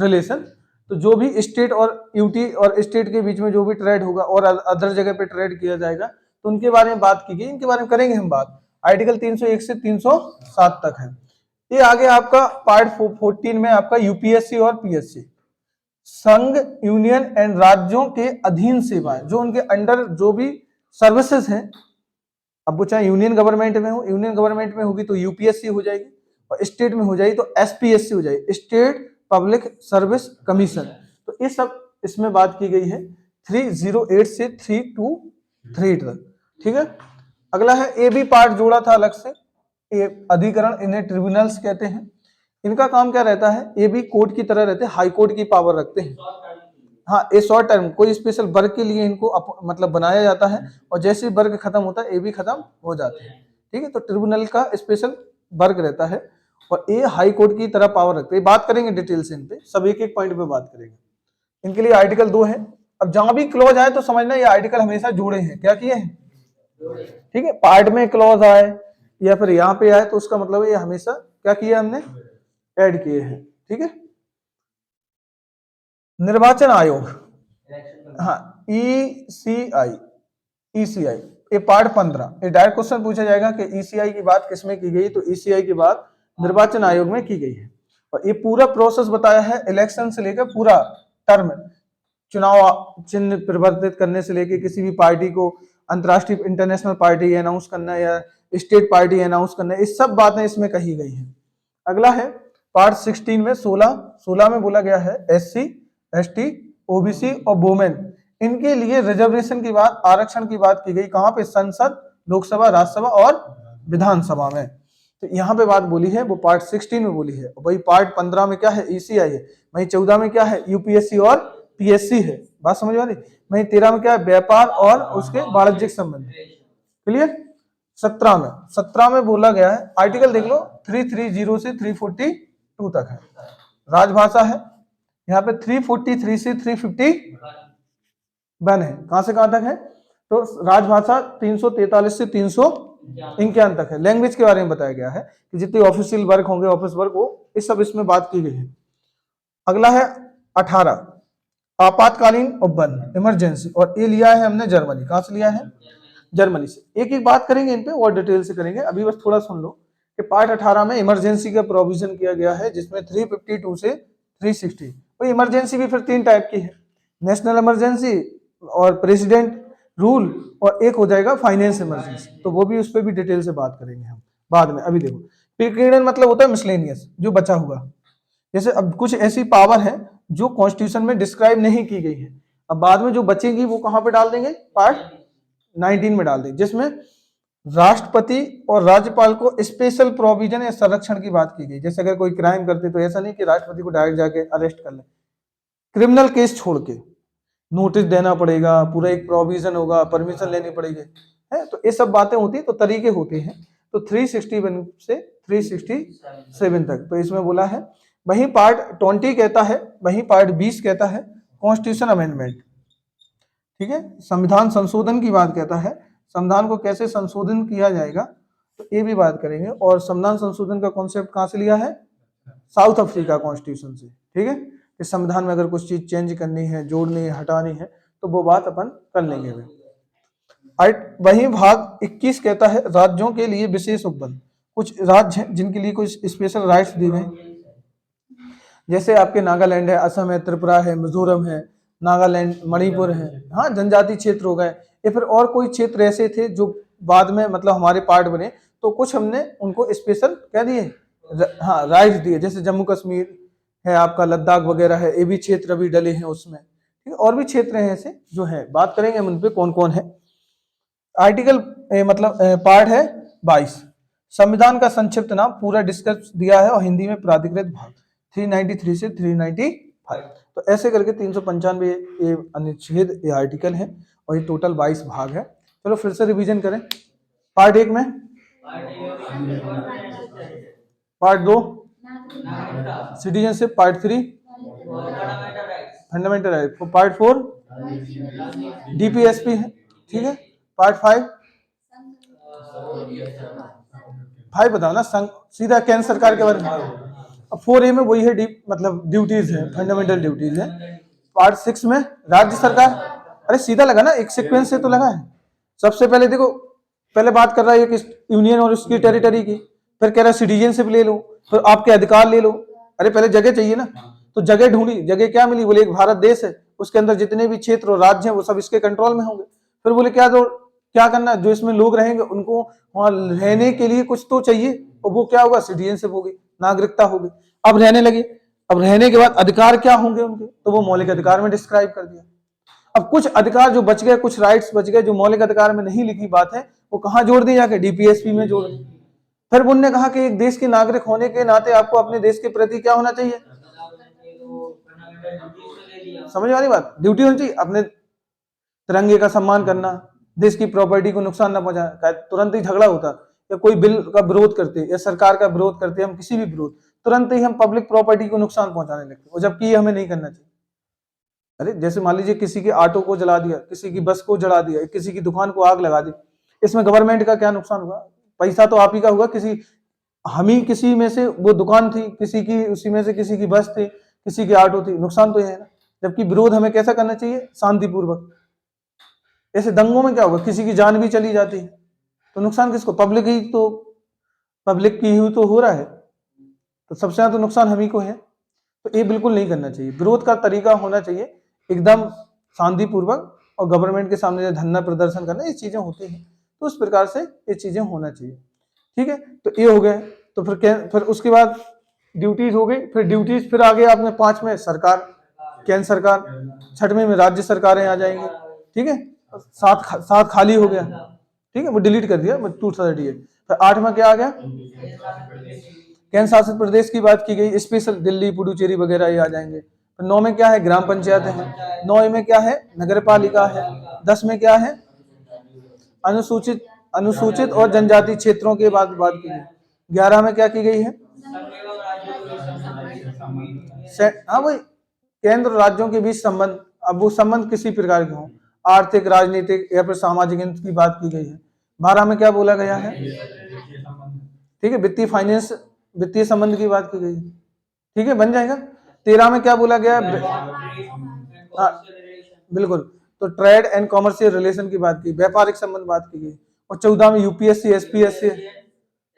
रिलेशन। तो जो भी स्टेट और यूटी और स्टेट के बीच में जो भी ट्रेड होगा और अदर जगह पे ट्रेड किया जाएगा, तो उनके बारे में बात की गई, इनके बारे में करेंगे हम बात। आर्टिकल 301 से 307 तक है। ये आगे आपका पार्ट 14 में आपका यूपीएससी और पीएससी, संघ, यूनियन एंड राज्यों के अधीन सेवाएं, जो उनके अंडर जो भी सर्विसेज हैं, अब वो चाहे यूनियन गवर्नमेंट में हो, यूनियन गवर्नमेंट में होगी तो यूपीएससी हो जाएगी, और स्टेट में हो जाएगी तो एसपीएससी हो जाएगी, स्टेट पब्लिक सर्विस कमीशन। तो ये सब इसमें बात की गई है 308 से 323 तक, ठीक है। अगला है ए बी पार्ट जोड़ा था अलग से, ये अधिकरण, इन्हें ट्रिब्यूनल्स कहते हैं। इनका काम क्या रहता है, ये भी कोर्ट की तरह रहते हैं, हाई कोर्ट की पावर रखते हैं। हाँ, ये शॉर्ट टर्म कोई स्पेशल वर्ग के लिए इनको मतलब बनाया जाता है, और जैसे ही वर्ग खत्म होता है ये भी खत्म हो जाते हैं, ठीक है। तो ट्रिब्यूनल का स्पेशल वर्ग रहता है, और ये हाई कोर्ट की तरह पावर रखते हैं। बात करेंगे डिटेल से इन पे, सब एक एक पॉइंट पे बात करेंगे। इनके लिए आर्टिकल 2 है। अब जहां भी क्लॉज आए तो समझना ये आर्टिकल हमेशा जोड़े हैं, क्या किए हैं, ठीक है। पार्ट में क्लॉज आए या फिर यहाँ पे आए तो उसका मतलब ये हमेशा क्या किया, हमने ऐड किए हैं, ठीक है। निर्वाचन आयोग, हाँ ईसीआई, ईसीआई ये पार्ट 15, ये डायरेक्ट क्वेश्चन पूछा जाएगा कि ईसीआई की बात किसमें की गई, तो ईसीआई की बात निर्वाचन आयोग में की गई है। और ये पूरा प्रोसेस बताया है, इलेक्शन से लेकर पूरा टर्म, चुनाव चिन्ह परिवर्तित करने से लेकर किसी भी पार्टी को अंतरराष्ट्रीय इंटरनेशनल पार्टी अनाउंस करना या स्टेट पार्टी अनाउंस करना, ये सब बातें इसमें कही गई हैं। अगला है पार्ट 16 में 16 में बोला गया है एससी, एसटी, ओबीसी और वुमेन, इनके लिए रिजर्वेशन की बात, आरक्षण की बात की गई। कहां पे, संसद, लोकसभा, राज्यसभा और विधानसभा में। तो यहाँ पे बात बोली है वो पार्ट 16 में बोली है। वही पार्ट 15 में क्या है, ईसीआई है। वही 14 में क्या है, यूपीएससी और पीएससी है, बात समझ वाली। वही 13 में क्या है, व्यापार और उसके वाणिज्यिक संबंध, क्लियर। 17 में बोला गया है, आर्टिकल देख लो, 330 से 342 तक है। राजभाषा है यहाँ पे 343 से 351 है, कहां से कहां तक है, तो राजभाषा 343 से 351 तक है। लैंग्वेज के बारे में बताया गया है कि जितने ऑफिशियल वर्क होंगे, ऑफिस वर्क हो, इस सब इसमें बात की गई है। अगला है 18 आपातकालीन उपबंध, इमरजेंसी, और ये लिया है हमने जर्मनी। कहां से लिया है, जर्मनी से। एक एक बात करेंगे इन पे और डिटेल से करेंगे, अभी बस थोड़ा सुन लो कि पार्ट 18 में इमरजेंसी का प्रोविजन किया गया है, जिसमें 352 से 360। तो इमरजेंसी भी फिर 3 टाइप की है, नेशनल इमरजेंसी और प्रेसिडेंट रूल, और एक हो जाएगा फाइनेंस इमरजेंसी। तो वो भी उस पर भी डिटेल से बात करेंगे हम बाद में। अभी देखो, प्रीक्रिडेंट मतलब होता है मिसलेनियस, जो बचा हुआ। जैसे अब कुछ ऐसी पावर है जो कॉन्स्टिट्यूशन में डिस्क्राइब नहीं की गई है। अब बाद में जो बचेंगी वो कहाँ पे डाल देंगे, पार्ट 19 में डाल देंगे, जिसमें राष्ट्रपति और राज्यपाल को स्पेशल प्रोविजन या संरक्षण की बात की गई। जैसे अगर कोई क्राइम करते तो ऐसा नहीं कि राष्ट्रपति को डायरेक्ट जाके अरेस्ट कर ले, क्रिमिनल केस छोड़ के नोटिस देना पड़ेगा, पूरा एक प्रोविजन होगा, परमिशन लेनी पड़ेगी, है। तो ये सब बातें होती है, तो तरीके होते हैं। तो 361 से 367 तक तो इसमें बोला है। वहीं पार्ट 20 कहता है, वहीं पार्ट 20 कहता है कॉन्स्टिट्यूशन अमेंडमेंट, ठीक है, संविधान संशोधन की बात कहता है, संविधान को कैसे संशोधन किया जाएगा, तो ये भी बात करेंगे। और संविधान संशोधन का कॉन्सेप्ट कहाँ से लिया है, साउथ अफ्रीका कॉन्स्टिट्यूशन से, ठीक है। इस संविधान में अगर कुछ चीज चेंज करनी है, जोड़नी है, हटानी है, तो वो बात अपन कर लेंगे। वही भाग 21 कहता है राज्यों के लिए विशेष उपबंध। कुछ राज्य हैं जिनके लिए कुछ स्पेशल राइट्स दिए गए, जैसे आपके नागालैंड है, असम है, त्रिपुरा है, मिजोरम है, नागालैंड, मणिपुर है, हाँ, जनजाति क्षेत्र हो गए, या फिर और कोई क्षेत्र ऐसे थे जो बाद में मतलब हमारे पार्ट बने, तो कुछ हमने उनको स्पेशल कह दिए, हाँ, राइट्स दिए। जैसे जम्मू कश्मीर है, आपका लद्दाख वगैरह है, ये भी क्षेत्र अभी डले हैं उसमें, ठीक है। और भी क्षेत्र हैं ऐसे जो है, बात करेंगे हम उन पे कौन कौन है। आर्टिकल मतलब पार्ट है 22, संविधान का संक्षिप्त नाम पूरा डिस्कस दिया है और हिंदी में प्राधिकृत भाग 393 से 395। तो ऐसे करके 395 ये अनुच्छेद, ये आर्टिकल है, और ये टोटल 22 भाग है। चलो फिर से रिवीजन करें। पार्ट 1 में, part 2 citizenship, part 3 fundamental right, part 4 DPSP है, ठीक है। पार्ट 5 बताओ ना, सीधा केंद्र सरकार के बारे में। अब 4A में वही है, मतलब ड्यूटीज है, फंडामेंटल ड्यूटीज है। पार्ट 6 में राज्य सरकार, अरे सीधा लगा ना, एक सीक्वेंस से तो लगा है। सबसे पहले देखो, पहले बात कर रहा है यूनियन और उसकी टेरिटरी की, फिर कह रहा है सिटीजनशिप ले लो, फिर आपके अधिकार ले लो। अरे पहले जगह चाहिए ना, तो जगह ढूंढी, जगह क्या मिली, बोले एक भारत देश है, उसके अंदर जितने भी क्षेत्र और राज्य हैं वो सब इसके कंट्रोल में होंगे। फिर बोले क्या करना, जो इसमें लोग रहेंगे उनको वहां रहने के लिए कुछ तो चाहिए, और वो क्या होगा, सिटीजनशिप होगी, नागरिकता होगी। अब रहने लगे, अब रहने के बाद अधिकार क्या होंगे उनके, तो वो मौलिक अधिकार में डिस्क्राइब कर दिया। अब कुछ अधिकार जो बच गए, कुछ राइट्स बच गए जो मौलिक अधिकार में नहीं लिखी बात है, वो कहां जोड़ दी, जाके डीपीएसपी में जोड़ दी। फिर उन्होंने कहा कि एक देश के नागरिक होने के नाते आपको अपने देश के प्रति क्या होना चाहिए, समझ वाली बात, ड्यूटी होनी चाहिए, अपने तिरंगे का सम्मान करना, देश की प्रॉपर्टी को नुकसान न पहुंचाना। तुरंत ही झगड़ा होता, या कोई बिल का विरोध करते, या सरकार का विरोध करते, हम किसी भी विरोध, तुरंत ही हम पब्लिक प्रॉपर्टी को नुकसान पहुंचाने लगते, और जबकि ये हमें नहीं करना चाहिए। अरे जैसे मान लीजिए किसी के ऑटो को जला दिया, किसी की बस को जला दिया, किसी की दुकान को आग लगा दी, इसमें गवर्नमेंट का क्या नुकसान हुआ, पैसा तो आप ही का हुआ, किसी में से वो दुकान थी, किसी की उसी में से किसी की बस थी, किसी की ऑटो थी, नुकसान तो ये है ना। जबकि विरोध हमें कैसा करना चाहिए, शांतिपूर्वक। ऐसे दंगों में क्या होगा, किसी की जान भी चली जाती है, तो नुकसान किसको, पब्लिक ही तो, पब्लिक की ही तो हो रहा है, तो सबसे ज्यादा तो नुकसान हम ही को है। तो ये बिल्कुल नहीं करना चाहिए। विरोध का तरीका होना चाहिए एकदम शांतिपूर्वक, और गवर्नमेंट के सामने धरना प्रदर्शन करना, ये चीजें होती हैं, तो उस प्रकार से ये चीजें होना चाहिए, ठीक है। तो ये हो गए। तो फिर उसके बाद ड्यूटीज हो गई, फिर ड्यूटीज, फिर आगे आपने 5 में सरकार, केंद्र सरकार, 6वें में राज्य सरकारें आ जाएंगे, ठीक है। 7 खाली हो गया, ठीक है, वो डिलीट कर दिया 238। फिर 8 में क्या आ गया, केंद्र शासित प्रदेश की बात की गई, स्पेशल दिल्ली, पुडुचेरी वगैरह ये आ जाएंगे। फिर 9 में क्या है, ग्राम पंचायत है। 9 में क्या है, नगर पालिका है। 10 में क्या है, अनुसूचित और जनजाति क्षेत्रों के बात की गई। 11 में क्या की गई है, हाँ वही, केंद्र और राज्यों के बीच संबंध, अब वो संबंध किसी प्रकार के हों, आर्थिक, राजनीतिक या फिर सामाजिक, की बात की गई है। 12 में क्या बोला गया है, ठीक है, वित्तीय फाइनेंस, वित्तीय संबंध की बात की गई, ठीक है, बन जाएगा। 13 में क्या बोला गया, बिल्कुल, तो ट्रेड एंड कॉमर्शियल रिलेशन की बात की, व्यापारिक संबंध बात की गई। और 14 में यूपीएससी, एसपीएससी,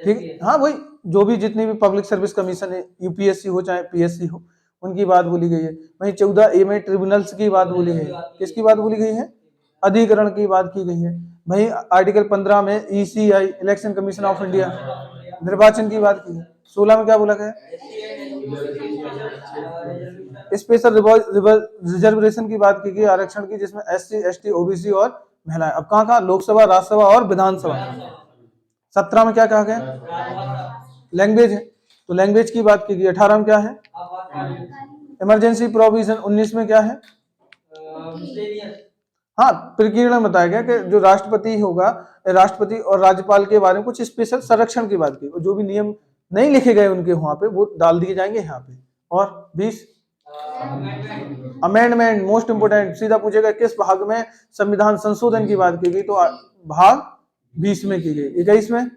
ठीक, हाँ वही, जो भी जितनी भी पब्लिक सर्विस कमीशन है, यूपीएससी हो चाहे पीएससी हो, उनकी बात बोली गई है। वहीं 14A में ट्रिब्यूनल्स की बात बोली गई है, किसकी बात बोली गई है, अधिकरण की बात की गई है। वहीं आर्टिकल 15 में ECI, election commission of India, निर्वाचन की बात की है। 16 में क्या बोला गया, स्पेशल रिजर्वेशन की बात की गई, आरक्षण की, जिसमें SC ST OBC और महिलाएं। अब कहाँ कहाँ, लोकसभा, राज्यसभा और विधानसभा। 17 में क्या कहा गया, लैंग्वेज है, तो लैंग्वेज की बात की गई। 18 में क्या है, इमरजेंसी प्रोविजन। 19 में क्या है, हाँ, प्रकीर्णन में बताया गया कि जो राष्ट्रपति होगा, राष्ट्रपति और राज्यपाल के बारे में कुछ स्पेशल संरक्षण की बात की, जो भी नियम नहीं लिखे गए उनके वहां पे वो डाल दिए जाएंगे यहाँ पे। और 20 अमेंडमेंट, मोस्ट इंपोर्टेंट, सीधा पूछेगा किस भाग में संविधान संशोधन की बात की गई, तो भाग 20 में की गई। 21 में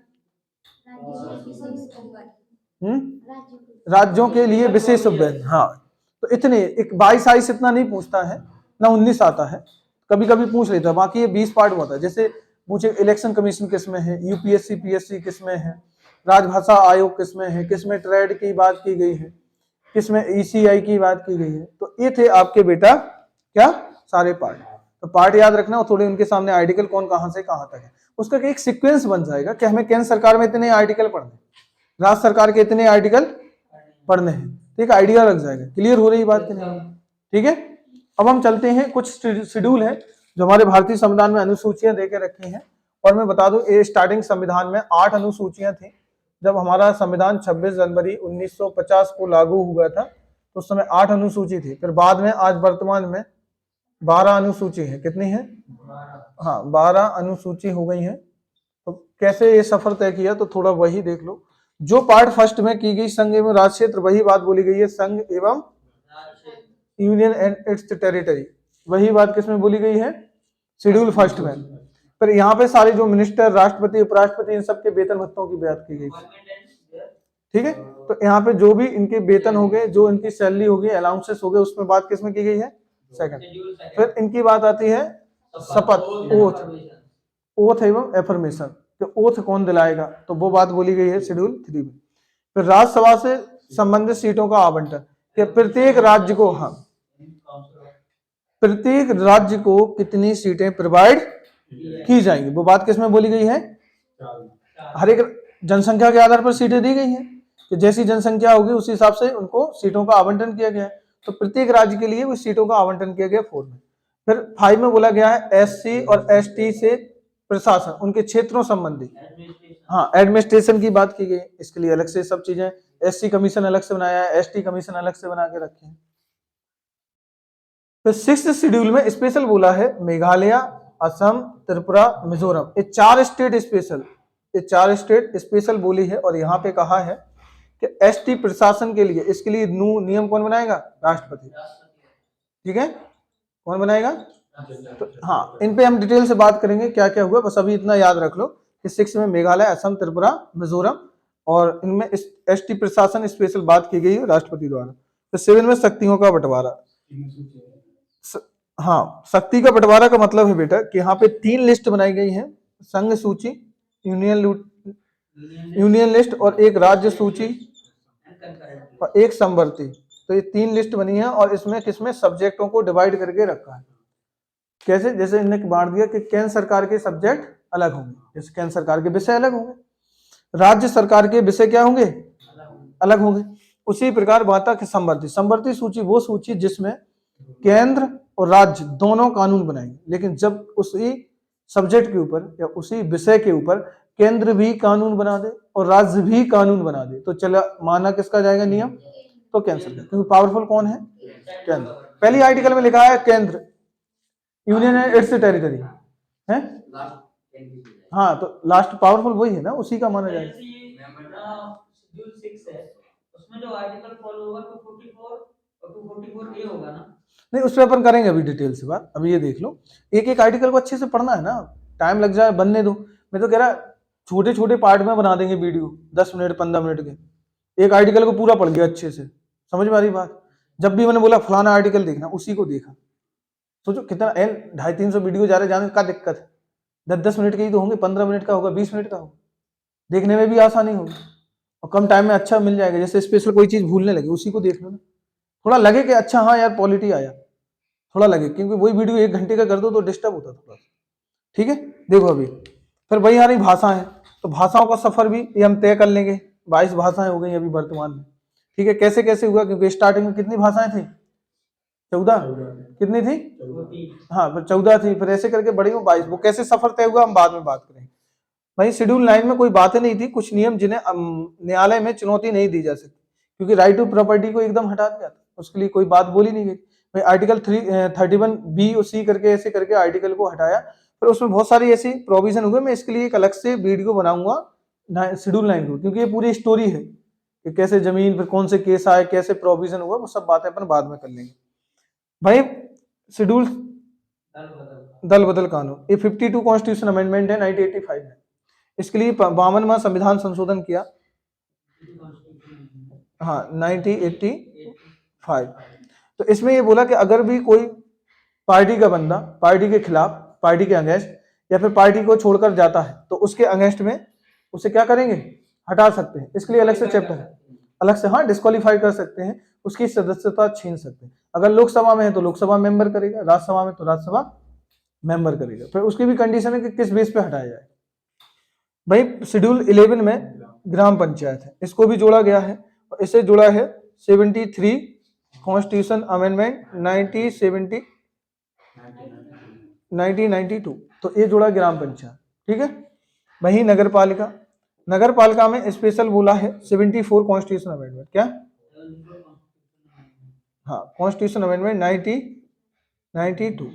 राज्यों के लिए विशेष उपबंध। हाँ, तो इतने, 22 इतना नहीं पूछता है ना, 19 आता है, कभी कभी पूछ लेता है, बाकी ये 20 पार्ट में होता है। जैसे पूछे इलेक्शन कमीशन किसमें है, UPSC PSC किसमें है, राजभाषा आयोग किसमें है, किसमें ट्रेड की बात की गई है, किसमें ECI की बात की गई है। तो ये थे आपके बेटा क्या, सारे पार्ट। तो पार्ट याद रखना और थोड़े उनके सामने आर्टिकल कौन कहां से कहां तक है, उसका एक सीक्वेंस बन जाएगा कि हमें केंद्र सरकार में इतने आर्टिकल पढ़ने, राज्य सरकार के इतने आर्टिकल पढ़ने हैं, तो एक आइडिया लग जाएगा। क्लियर हो रही बात कि नहीं, ठीक है। अब हम चलते हैं, कुछ शेड्यूल है जो हमारे भारतीय संविधान में अनुसूचियां देके रखी हैं। और मैं बता दूं, ये स्टार्टिंग संविधान में 8 अनुसूचियां थी। जब हमारा संविधान 26 जनवरी 1950 को लागू हुआ था तो उस समय 8 अनुसूची थी। फिर बाद में आज वर्तमान में 12 अनुसूची है। कितनी है, हाँ, 12 अनुसूची हो गई है। तो कैसे ये सफर तय किया, तो थोड़ा वही देख लो। जो पार्ट फर्स्ट में की गई संघ एवं राज्य क्षेत्र, वही बात बोली गई है, संघ एवं यूनियन एंड इट्स टेरिटरी, वही बात किसमें बोली गई है, शेड्यूल फर्स्ट में। फिर यहाँ पे सारे जो मिनिस्टर, राष्ट्रपति, उपराष्ट्रपति, इन सबके वेतन भत्तों की बात की गई, ठीक है। तो यहाँ पे जो भी इनके वेतन हो गए, जो इनकी सैलरी होगी, अलाउंसेस हो गए, उसमें बात किसमें की गई है, सेकंड। फिर इनकी बात आती है शपथ, ओथ एवं एफर्मेशन, ओथ कौन दिलाएगा, तो वो बात बोली गई है शेड्यूल 3 में। फिर राज्यसभा से संबंधित सीटों का आवंटन, कि प्रत्येक राज्य को, हाँ, प्रत्येक राज्य को कितनी सीटें प्रोवाइड की जाएंगी, वो बात किसमें बोली गई है, हर एक जनसंख्या के आधार पर सीटें दी गई हैं, कि जैसी जनसंख्या होगी उसी हिसाब से उनको सीटों का आवंटन किया गया है। तो प्रत्येक राज्य के लिए उस सीटों का आवंटन किया गया 4 में। फिर 5 में बोला गया है SC और ST से प्रशासन, उनके क्षेत्रों संबंधी, हाँ, एडमिनिस्ट्रेशन की बात की गई। इसके लिए अलग से सब चीजें, SC कमीशन अलग से बनाया है, ST कमीशन अलग से बना के रखे हैं। फिर 6th शेड्यूल में स्पेशल बोला है मेघालय, असम, त्रिपुरा, मिजोरम, ये 4 स्टेट स्पेशल, ये 4 स्टेट स्पेशल बोली है। और यहाँ पे कहा है कि ST प्रशासन के लिए, इसके लिए नियम कौन बनाएगा, राष्ट्रपति, ठीक है, कौन बनाएगा। तो हाँ, इन पे हम डिटेल से बात करेंगे क्या क्या हुआ, बस अभी इतना याद रख लो कि 6 में मेघालय, असम, त्रिपुरा, मिजोरम, और इनमें ST प्रशासन स्पेशल बात की गई है राष्ट्रपति द्वारा। तो 7 में शक्तियों का बंटवारा, हाँ, शक्ति का बंटवारा का मतलब है बेटा कि यहाँ पे 3 लिस्ट बनाई गई है, संघ सूची, यूनियन लिस्ट, और एक राज्य सूची और एक समवर्ती। तो ये 3 लिस्ट बनी है और इसमें किसमें सब्जेक्टों को डिवाइड करके रखा है। कैसे, जैसे इन्हें बांट दिया कि केंद्र सरकार के सब्जेक्ट अलग होंगे, जैसे केंद्र सरकार के विषय अलग होंगे, राज्य सरकार के विषय क्या होंगे, अलग होंगे। उसी प्रकार बाता कि समवर्ती सूची वो सूची जिसमें केंद्र और राज्य दोनों कानून बनाएंगे, लेकिन जब उसी सब्जेक्ट के ऊपर या उसी विषय के ऊपर केंद्र भी कानून बना दे और राज्य भी कानून बना दे, तो चला माना किसका जाएगा नियम, तो केंद्र सरकार, क्योंकि पावरफुल कौन है, केंद्र। पहली आर्टिकल में लिखा है केंद्र, यूनियन एंड इट्स टेरिटरी है, हाँ, तो लास्ट पावरफुल वही है ना, उसी का माना जाएगा। उसमें जो आर्टिकल फॉलो होगा 244 और 244A होगा ना, नहीं, उस पर अपन करेंगे अभी डिटेल से बात। अभी ये देख लो, एक एक आर्टिकल को अच्छे से पढ़ना है ना, टाइम लग जाए बनने दो। मैं तो कह रहा छोटे छोटे पार्ट में बना देंगे वीडियो, 10 मिनट 15 मिनट के, एक आर्टिकल को पूरा पढ़ गया अच्छे से, समझ में आ रही बात। जब भी मैंने बोला फलाना आर्टिकल देखना, उसी को देखा। सोचो कितना 250-300 वीडियो जा रहे, जाने का दिक्कत है, 10-10 मिनट के ही तो होंगे, 15 मिनट का होगा, 20 मिनट का होगा, देखने में भी आसानी होगी और कम टाइम में अच्छा मिल जाएगा। जैसे स्पेशल कोई चीज भूलने लगे, उसी को देख लो ना, थोड़ा लगे कि अच्छा हाँ यार पॉलिटी आया, थोड़ा लगे, क्योंकि वही वीडियो 1 घंटे का कर दो तो डिस्टर्ब होता थोड़ा, ठीक है। देखो अभी फिर वही आ रही भाषा है, तो भाषाओं का सफर भी ये हम तय कर लेंगे। 22 भाषाएं हो गई अभी वर्तमान में, ठीक है। कैसे कैसे हुआ, क्योंकि स्टार्टिंग में कितनी भाषाएं थी, 14 कितनी थी? हाँ, फिर 14 थी, फिर ऐसे करके बढ़ी हो 22। वो कैसे सफर तय हुआ हम बाद में बात करेंगे। भाई शेड्यूल 9 में कोई बातें नहीं थी, कुछ नियम जिन्हें न्यायालय में चुनौती नहीं दी जा सकती, क्योंकि राइट टू प्रॉपर्टी को एकदम हटा दिया था, उसके लिए कोई बात बोली नहीं गई। भाई आर्टिकल 31 बी और सी करके ऐसे करके आर्टिकल को हटाया, फिर उसमें बहुत सारी ऐसी प्रोविजन हुए। मैं इसके लिए एक अलग से वीडियो बनाऊंगा शेड्यूल 9 को, क्योंकि ये पूरी स्टोरी है कि कैसे जमीन पर कौन से केस आए, कैसे प्रोविजन हुआ, वो सब बातें अपन बाद में कर लेंगे। भाई शेड्यूल दल बदल कानून, ये 52 कॉन्स्टिट्यूशन अमेंडमेंट है 1985 में। इसके लिए 52वां संविधान संशोधन किया, हाँ 1985। तो इसमें ये बोला कि अगर भी कोई पार्टी का बंदा पार्टी के खिलाफ, पार्टी के अगेंस्ट या फिर पार्टी को छोड़कर जाता है, तो उसके अगेंस्ट में उसे क्या करेंगे? हटा सकते हैं। इसके लिए अलग से चैप्टर है, अलग से, हाँ डिस्क्वालीफाई कर सकते हैं, उसकी सदस्यता छीन सकते हैं। अगर लोकसभा में है तो लोकसभा मेंबर करेगा, राज्यसभा में तो राज्यसभा मेंबर करेगा। फिर उसकी भी कंडीशन है कि किस बेस पे हटाया जाए। भाई शेड्यूल 11 में ग्राम पंचायत है, इसको भी जोड़ा गया है, और इसे जोड़ा है 73 कॉन्स्टिट्यूशन अमेंडमेंट 1992। तो ये जोड़ा ग्राम पंचायत, ठीक है। वही नगर पालिका, नगर पालिका में स्पेशल बोला है 74 कॉन्स्टिट्यूशन अमेंडमेंट, क्या? हाँ कॉन्स्टिट्यूशन अमेंडमेंट 1992।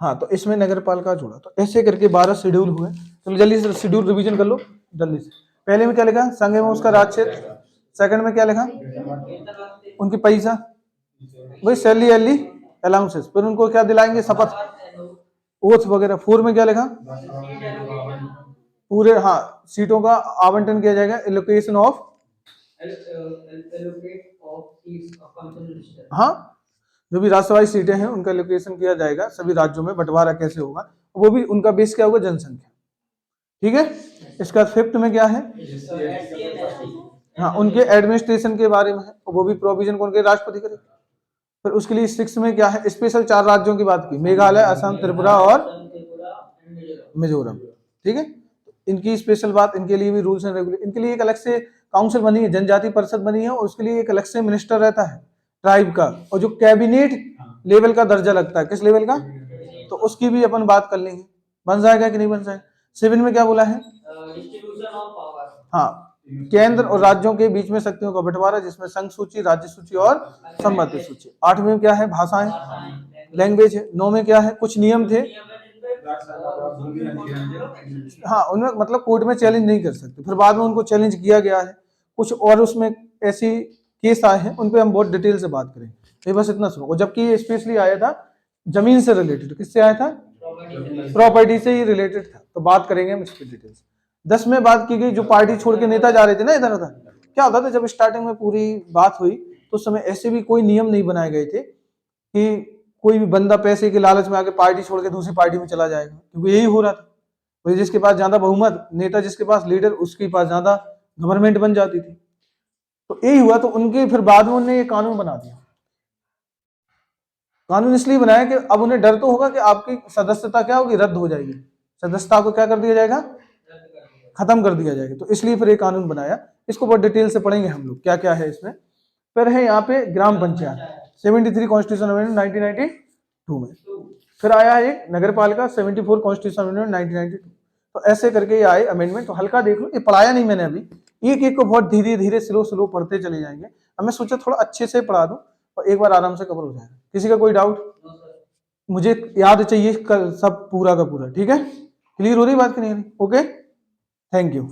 हाँ, तो इसमें नगर पालिका जोड़ा। तो ऐसे करके 12 शेड्यूल हुए। चलो जल्दी से शेड्यूल रिवीजन कर लो जल्दी से। पहले में क्या लिखा? संघ एवं उसका राज्य क्षेत्र। सेकंड में क्या लिखा? उनकी पैसा, वही सैलरी अलाउंसेस। फिर उनको क्या दिलाएंगे? शपथ, ओथ वगैरह। 4 में क्या लिखा? पूरे, हाँ, सीटों का आवंटन किया जाएगा, एलोकेशन ऑफ, हाँ, जो भी राज्यसभा सीटें हैं उनका एलोकेशन किया जाएगा, सभी राज्यों में बंटवारा कैसे होगा, वो भी उनका बेस क्या होगा? जनसंख्या, ठीक है। इसका 5th में क्या है? हाँ, उनके एडमिनिस्ट्रेशन के बारे में है, वो भी प्रोविजन कौन के? राष्ट्रपति करेगा। फिर उसके लिए 6 में क्या है? स्पेशल 4 राज्यों की बात की, मेघालय, असम, त्रिपुरा और मिजोरम, ठीक है। इनकी स्पेशल बात, इनके लिए भी रूल्स एंड रेगुलेशन, इनके लिए एक अलग से काउंसिल बनी है, जनजाति परिषद बनी है, और उसके लिए एक अलग से मिनिस्टर रहता है ट्राइब का, और जो कैबिनेट लेवल का दर्जा लगता है, किस लेवल का? तो उसकी भी अपन बात कर लेंगे। बन जाएगा कि नहीं बन जाएगा? 7 में क्या बोला है? हाँ, केंद्र और राज्यों के बीच में शक्तियों का बंटवारा, जिसमें संघ सूची, राज्य सूची और संबद्ध सूची। 8 में क्या है? भाषाएं, लैंग्वेज है। 9 में क्या है? कुछ नियम थे, हाँ, उनमें मतलब कोर्ट में चैलेंज नहीं कर सकते, फिर बाद में उनको चैलेंज किया गया है कुछ, और उसमें ऐसी केस आए हैं, उन पे हम बहुत डिटेल से बात करेंगे। ये बस इतना सुनो। और जबकि ये स्पेशली आया था जमीन से रिलेटेड, किससे आया था? प्रॉपर्टी से ही रिलेटेड था, तो बात करेंगे हम इस पे डिटेल से। 10 में बात की गई, जो पार्टी छोड़ के नेता जा रहे थे ना इधर उधर, क्या होता था जब स्टार्टिंग में पूरी बात हुई, तो उस समय ऐसे भी कोई नियम नहीं बनाए गए थे कि कोई भी बंदा पैसे के लालच में आके पार्टी छोड़ के दूसरी पार्टी में चला जाएगा, क्योंकि यही हो रहा था। वही जिसके पास ज्यादा बहुमत, नेता जिसके पास, लीडर, उसके पास ज्यादा गवर्नमेंट बन जाती थी। तो यही हुआ, तो उनके फिर बाद में उन्होंने ये कानून बना दिया। कानून इसलिए बनाया कि अब उन्हें डर तो होगा कि आपकी सदस्यता क्या होगी? रद्द हो जाएगी, सदस्यता को क्या कर दिया जाएगा? खत्म कर दिया जाएगा। तो इसलिए फिर ये कानून बनाया। इसको बहुत डिटेल से पढ़ेंगे हम लोग क्या क्या है इसमें। फिर है यहाँ पे ग्राम पंचायत, 73 कॉन्स्टिट्यूशन अमेंडमेंट 1992 में। फिर आया है एक नगर पालिका, 74 कॉन्स्टिट्यूशन अमेंडमेंट 1992। तो ऐसे करके ये आए अमेंडमेंट। तो हल्का देख लो, ये पढ़ाया नहीं मैंने अभी, एक एक को बहुत धीरे धीरे स्लो स्लो पढ़ते चले जाएंगे। अब मैं सोचा थोड़ा अच्छे से पढ़ा दूं और एक बार आराम से कवर हो जाएगा। किसी का कोई डाउट? मुझे याद चाहिए सब पूरा का पूरा, ठीक है। क्लियर हो रही बात कि नहीं? Okay, thank you.